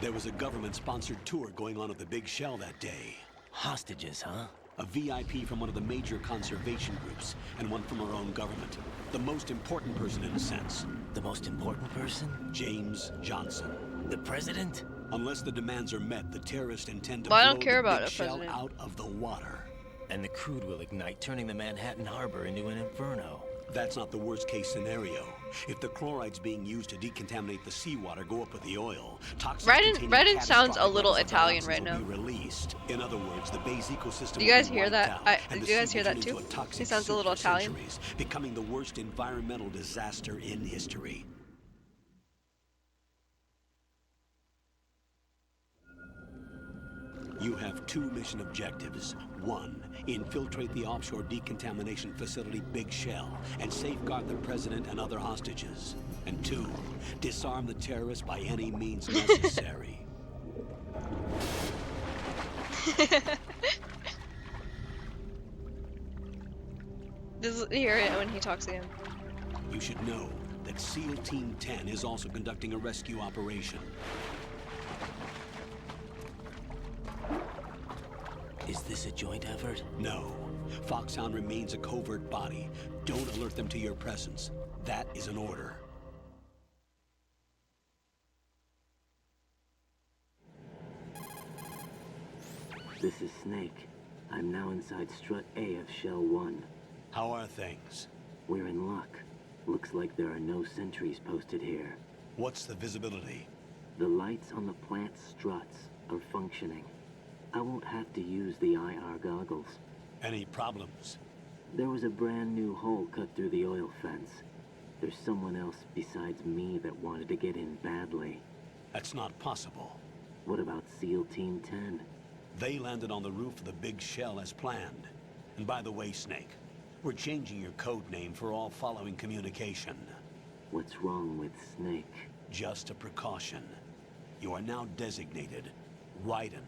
There was a government-sponsored tour going on at the big shell that day. Hostages, huh? A VIP from one of the major conservation groups, and one from our own government. The most important person in a sense. The most important person? James Johnson. The President? Unless the demands are met, the terrorists intend to Well, I blow don't care the about big a shell president. out of the water. And the crude will ignite, turning the Manhattan Harbor into an inferno. That's not the worst case scenario. If the chlorides being used to decontaminate the seawater go up with the oil, toxins containing Redden sounds a catastrophic little levels of Italian dioxins right will now. be released. In other words, the bay's ecosystem Do you will guys be hear wiped that? out, and Do the you sea guys hear will turn that into too? a toxic He sounds a soup little for Italian. centuries, becoming the worst environmental disaster in history. You have 2 mission objectives. 1, infiltrate the offshore decontamination facility Big Shell and safeguard the president and other hostages. And 2, disarm the terrorists by any means necessary. Just hear it when he talks again. You should know that SEAL Team 10 is also conducting a rescue operation. Is this a joint effort? No. Foxhound remains a covert body. Don't alert them to your presence. That is an order. This is Snake. I'm now inside Strut A of Shell 1. How are things? We're in luck. Looks like there are no sentries posted here. What's the visibility? The lights on the plant struts are functioning. I won't have to use the IR goggles. Any problems? There was a brand new hole cut through the oil fence. There's someone else besides me that wanted to get in badly. That's not possible. What about SEAL Team 10? They landed on the roof of the Big Shell as planned. And by the way, Snake, we're changing your code name for all following communication. What's wrong with Snake? Just a precaution. You are now designated Raiden.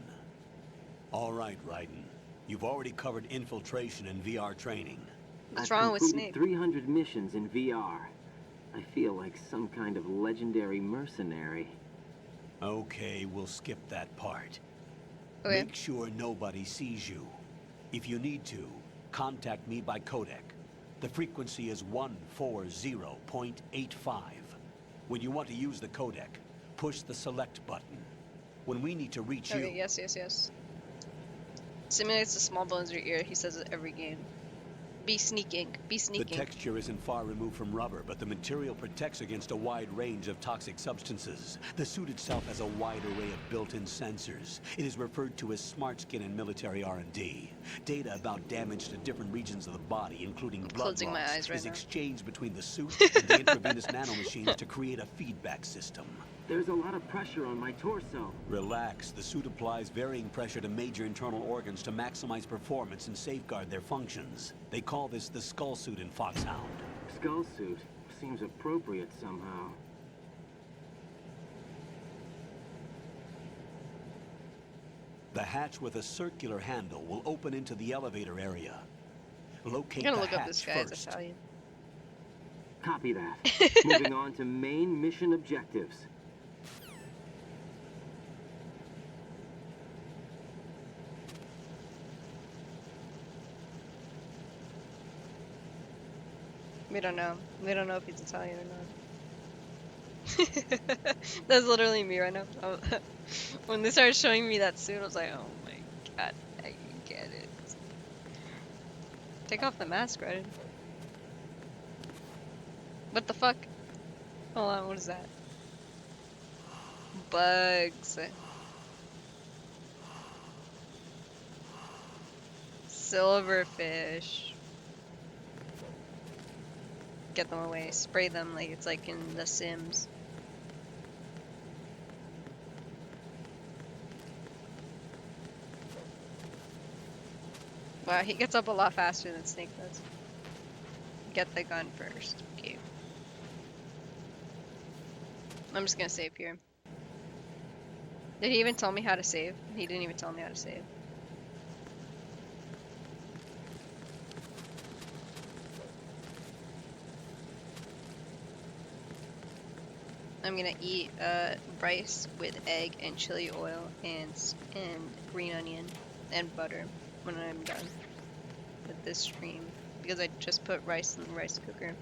All right, Raiden. You've already covered infiltration and VR training. What's I've wrong with completed Snake? 300 missions in VR. I feel like some kind of legendary mercenary. Okay, we'll skip that part. Okay. Make sure nobody sees you. If you need to, contact me by codec. The frequency is 140.85. When you want to use the codec, push the select button. When we need to reach you... Okay, yes. Simulates the small bones of your ear. He says it every game. Be sneaking. Be The sneaking. texture isn't far removed from rubber, but the material protects against a wide range of toxic substances. The suit itself has a wide array of built-in sensors. It is referred to as smart skin in military R&D. Data about damage to different regions of the body, including blood closing my loss, eyes right is now. exchanged between the suit and the intravenous nanomachines to create a feedback system. There's a lot of pressure on my torso. Relax. The suit applies varying pressure to major internal organs to maximize performance and safeguard their functions. They call this the skull suit in Foxhound. Skull suit seems appropriate somehow. The hatch with a circular handle will open into the elevator area. Locate I'm gonna the look up hatch this guy's first. Italian. Copy that. Moving on to main mission objectives. We don't know. We don't know if he's Italian or not. That's literally me right now. When they started showing me that suit, I was like, oh my god, I get it. Take off the mask, right? What the fuck? Hold on, what is that? Bugs. Silverfish. Get them away. Spray them like it's like in The Sims. Wow, he gets up a lot faster than Snake does. Get the gun first. Okay. I'm just gonna save here. Did he even tell me how to save? He didn't even tell me how to save. I'm gonna eat rice with egg and chili oil and green onion and butter when I'm done with this stream because I just put rice in the rice cooker.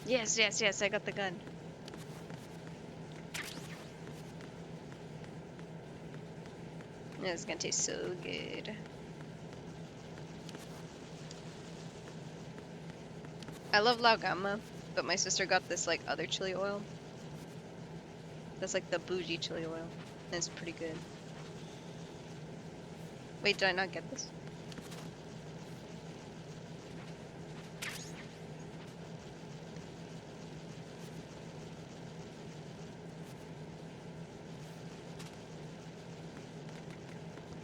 Yes, I got the gun. Yeah, it's gonna taste so good. I love La Gama, but my sister got this like other chili oil. That's like the bougie chili oil. And it's pretty good. Wait, did I not get this?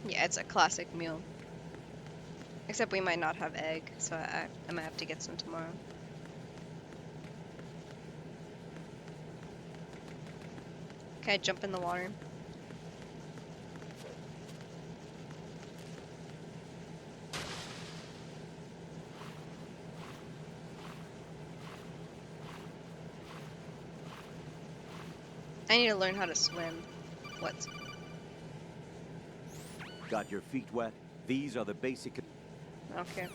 Yeah, it's a classic meal. Except we might not have egg, so I might have to get some tomorrow. Can I jump in the water? I need to learn how to swim. What? Got your feet wet? These are the basic... Okay.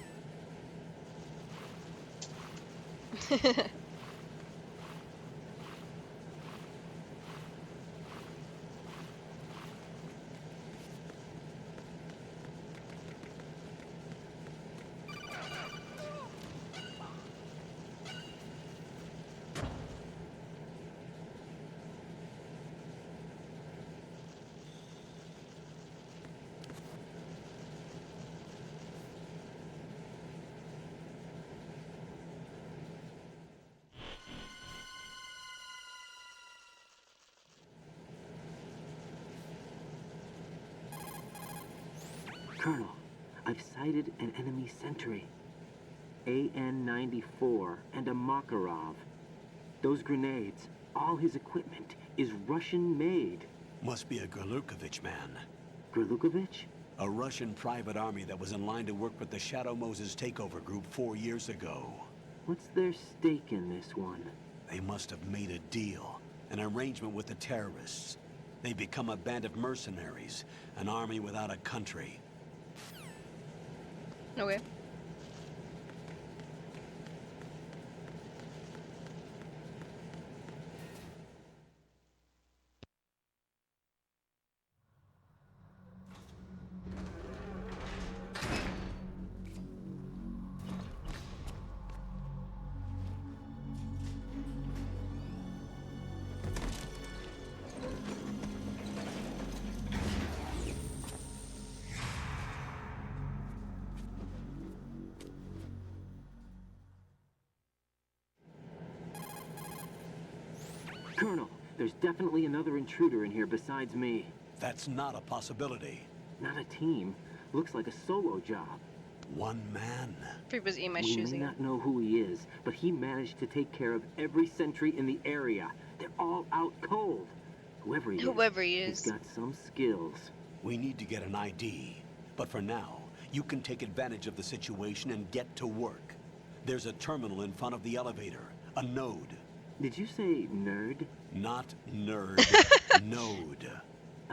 Colonel, I've sighted an enemy sentry. AN-94 and a Makarov. Those grenades, all his equipment, is Russian-made. Must be a Gurlukovich man. Gurlukovich? A Russian private army that was in line to work with the Shadow Moses takeover group 4 years ago. What's their stake in this one? They must have made a deal, an arrangement with the terrorists. They become a band of mercenaries, an army without a country. Okay. Colonel, there's definitely another intruder in here besides me. That's not a possibility. Not a team. Looks like a solo job. One man. Pretty was eating my We shoes may again. not know who he is, but he managed to take care of every sentry in the area. They're all out cold. Whoever he is, he's got some skills. We need to get an ID. But for now, you can take advantage of the situation and get to work. There's a terminal in front of the elevator. A node. Did you say nerd? Not nerd. Node.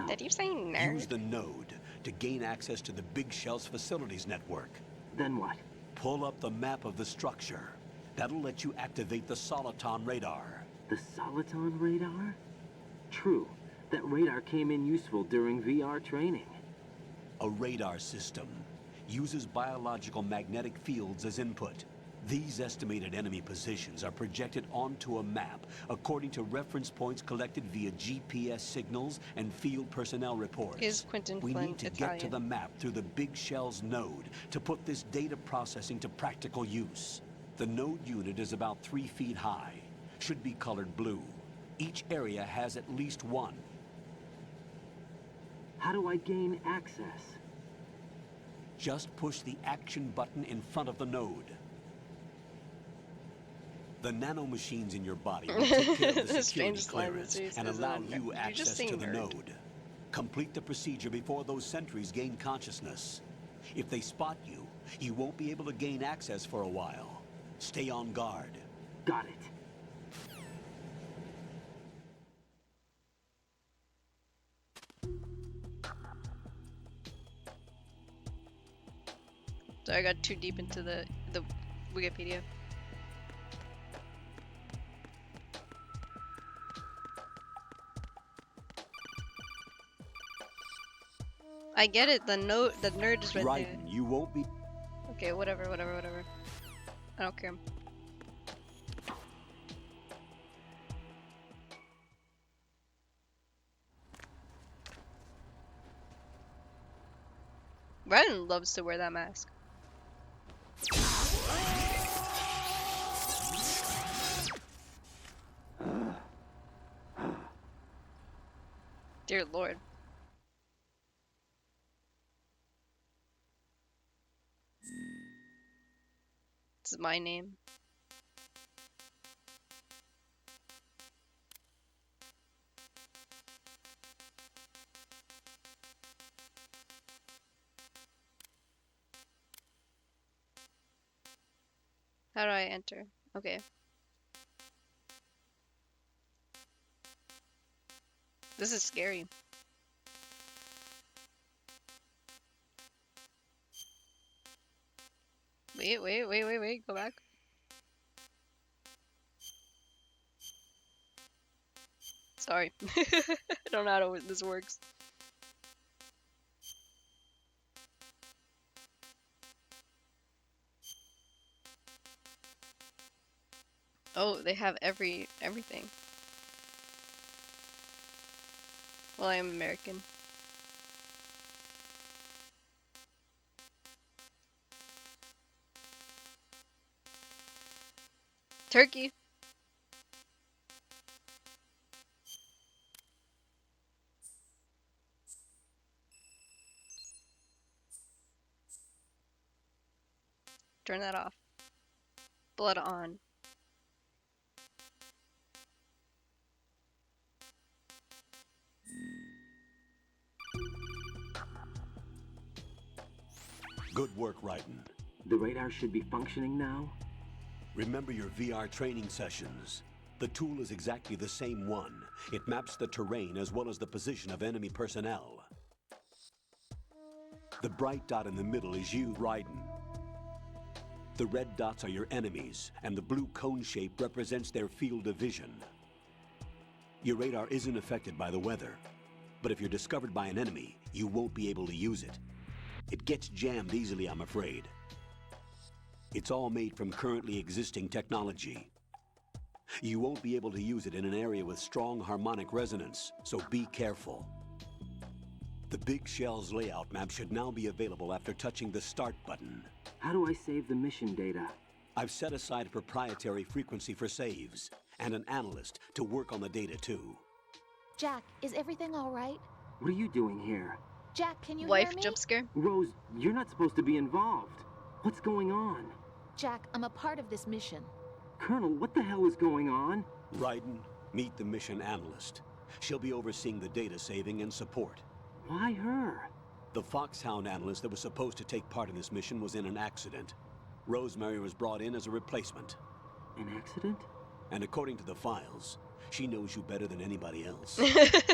Did you say nerd? Use the node to gain access to the Big Shell's facilities network. Then what? Pull up the map of the structure. That'll let you activate the Soliton radar. The Soliton radar? True. That radar came in useful during VR training. A radar system uses biological magnetic fields as input. These estimated enemy positions are projected onto a map according to reference points collected via GPS signals and field personnel reports. Is Quentin We Flynn need to Italian? get to the map through the Big Shell's node to put this data processing to practical use. The node unit is about 3 feet high, should be colored blue. Each area has at least one. How do I gain access? Just push the action button in front of the node. The nanomachines in your body will take care of the The security strangest line clearance this is, and isn't allow it? you You just access say to the nerd. node. Complete the procedure before those sentries gain consciousness. If they spot you, you won't be able to gain access for a while. Stay on guard. Got it. So I got too deep into the Wikipedia. I get it. The nerd is right Dryden, you won't be... there. Okay, whatever. I don't care. Raiden loves to wear that mask. Dear Lord. This is my name. How do I enter? Okay. This is scary. Wait. Go back. Sorry. I don't know how this works. Oh, they have everything. Well, I am American. Turkey. Turn that off. Blood on. Good work, Raiden. The radar should be functioning now? Remember your VR training sessions. The tool is exactly the same one. It maps the terrain as well as the position of enemy personnel. The bright dot in the middle is you, Raiden. The red dots are your enemies, and the blue cone shape represents their field of vision. Your radar isn't affected by the weather, but if you're discovered by an enemy, you won't be able to use it. It gets jammed easily, I'm afraid. It's all made from currently existing technology. You won't be able to use it in an area with strong harmonic resonance, so be careful. The Big Shell's layout map should now be available after touching the Start button. How do I save the mission data? I've set aside a proprietary frequency for saves, and an analyst to work on the data too. Jack, is everything all right? What are you doing here? Jack, can you Wife hear me? jump scare? Rose, you're not supposed to be involved. What's going on? Jack, I'm a part of this mission. Colonel, what the hell is going on? Raiden, meet the mission analyst. She'll be overseeing the data saving and support. Why her? The Foxhound analyst that was supposed to take part in this mission was in an accident. Rosemary was brought in as a replacement. An accident? And according to the files, she knows you better than anybody else.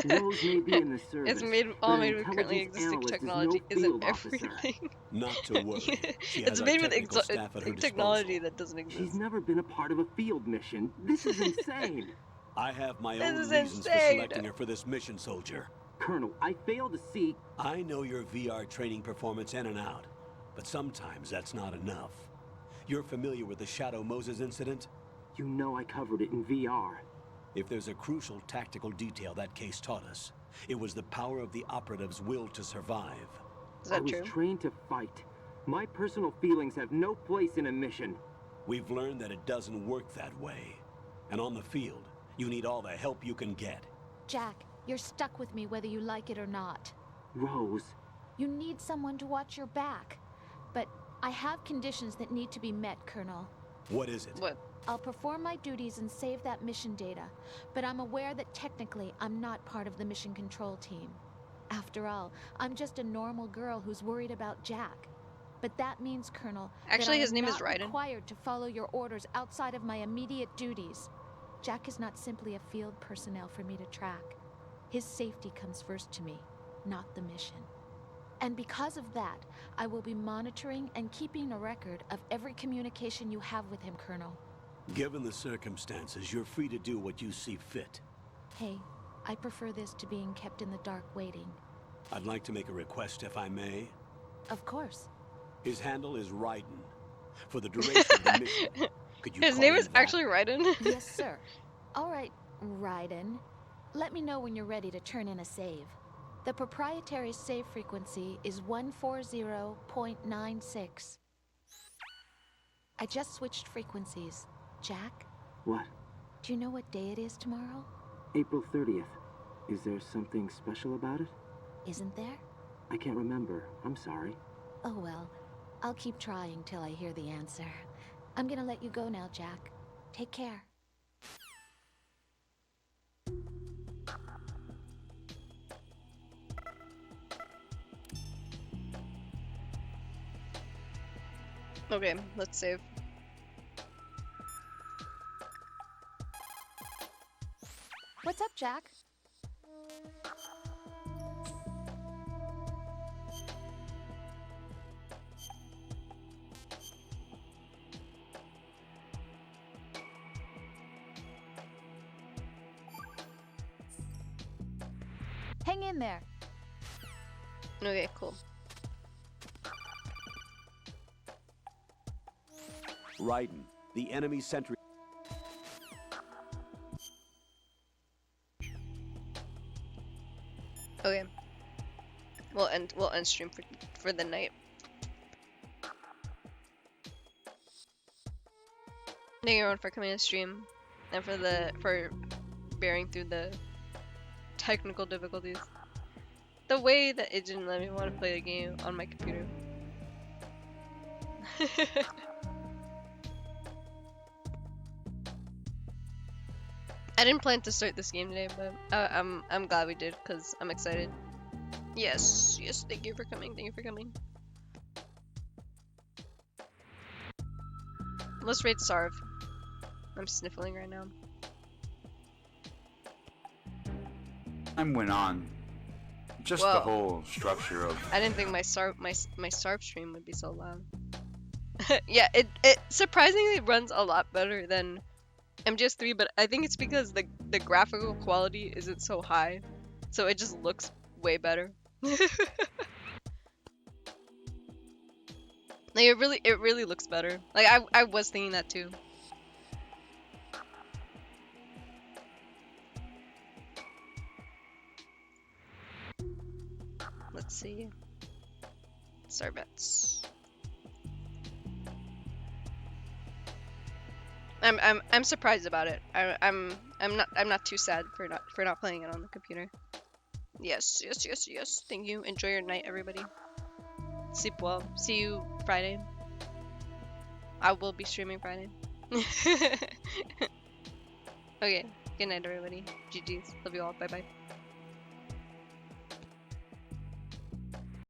Rose may be in the service. It's all made with currently existing technology. Isn't everything? Not to worry. She It's has made our with technical staff at her technology disposal. that doesn't exist. She's never been a part of a field mission. This is insane. I have my This own is reasons for insane. selecting her for this mission, soldier. Colonel, I fail to see... I know your VR training performance in and out, but sometimes that's not enough. You're familiar with the Shadow Moses incident? You know I covered it in VR. If there's a crucial tactical detail that case taught us, it was the power of the operative's will to survive. Is that I was true? trained to fight. My personal feelings have no place in a mission. We've learned that it doesn't work that way. And on the field, you need all the help you can get. Jack, you're stuck with me whether you like it or not. Rose. You need someone to watch your back. But I have conditions that need to be met, Colonel. What is it? What? I'll perform my duties and save that mission data, but I'm aware that technically I'm not part of the mission control team. After all, I'm just a normal girl who's worried about Jack. But that means, Colonel, Actually, that his I am name is not Raiden. required to follow your orders outside of my immediate duties. Jack is not simply a field personnel for me to track. His safety comes first to me, not the mission. And because of that, I will be monitoring and keeping a record of every communication you have with him, Colonel. Given the circumstances, you're free to do what you see fit. Hey, I prefer this to being kept in the dark waiting. I'd like to make a request, if I may. Of course. His handle is Raiden. For the duration of the mission, could you His call name him is that? actually Raiden? Yes, sir. All right, Raiden. Let me know when you're ready to turn in a save. The proprietary save frequency is 140.96. I just switched frequencies. Jack? What? Do you know what day it is tomorrow? April 30th. Is there something special about it? Isn't there? I can't remember. I'm sorry. Oh well. I'll keep trying till I hear the answer. I'm gonna let you go now, Jack. Take care. Okay, let's save. What's up, Jack? Hang in there. Okay, cool. Raiden, the enemy sentry. Okay. We'll end stream for the night. Thank you everyone for coming to stream and for bearing through the technical difficulties. The way that it didn't let me want to play the game on my computer. I didn't plan to start this game today, but I'm glad we did because I'm excited. Yes, thank you for coming. Thank you for coming. Let's raid Sarv. I'm sniffling right now. Time went on. Just Whoa. the whole structure of. I didn't think my Sarv stream would be so loud. Yeah, it surprisingly runs a lot better than MGS3, but I think it's because the graphical quality isn't so high, so it just looks way better. Like it really looks better. Like I was thinking that too. Let's see. Servants. I'm surprised about it. I'm not too sad for not playing it on the computer. Yes. Thank you. Enjoy your night, everybody. Sleep well. See you Friday. I will be streaming Friday. Okay. Good night, everybody. GG's. Love you all. Bye bye.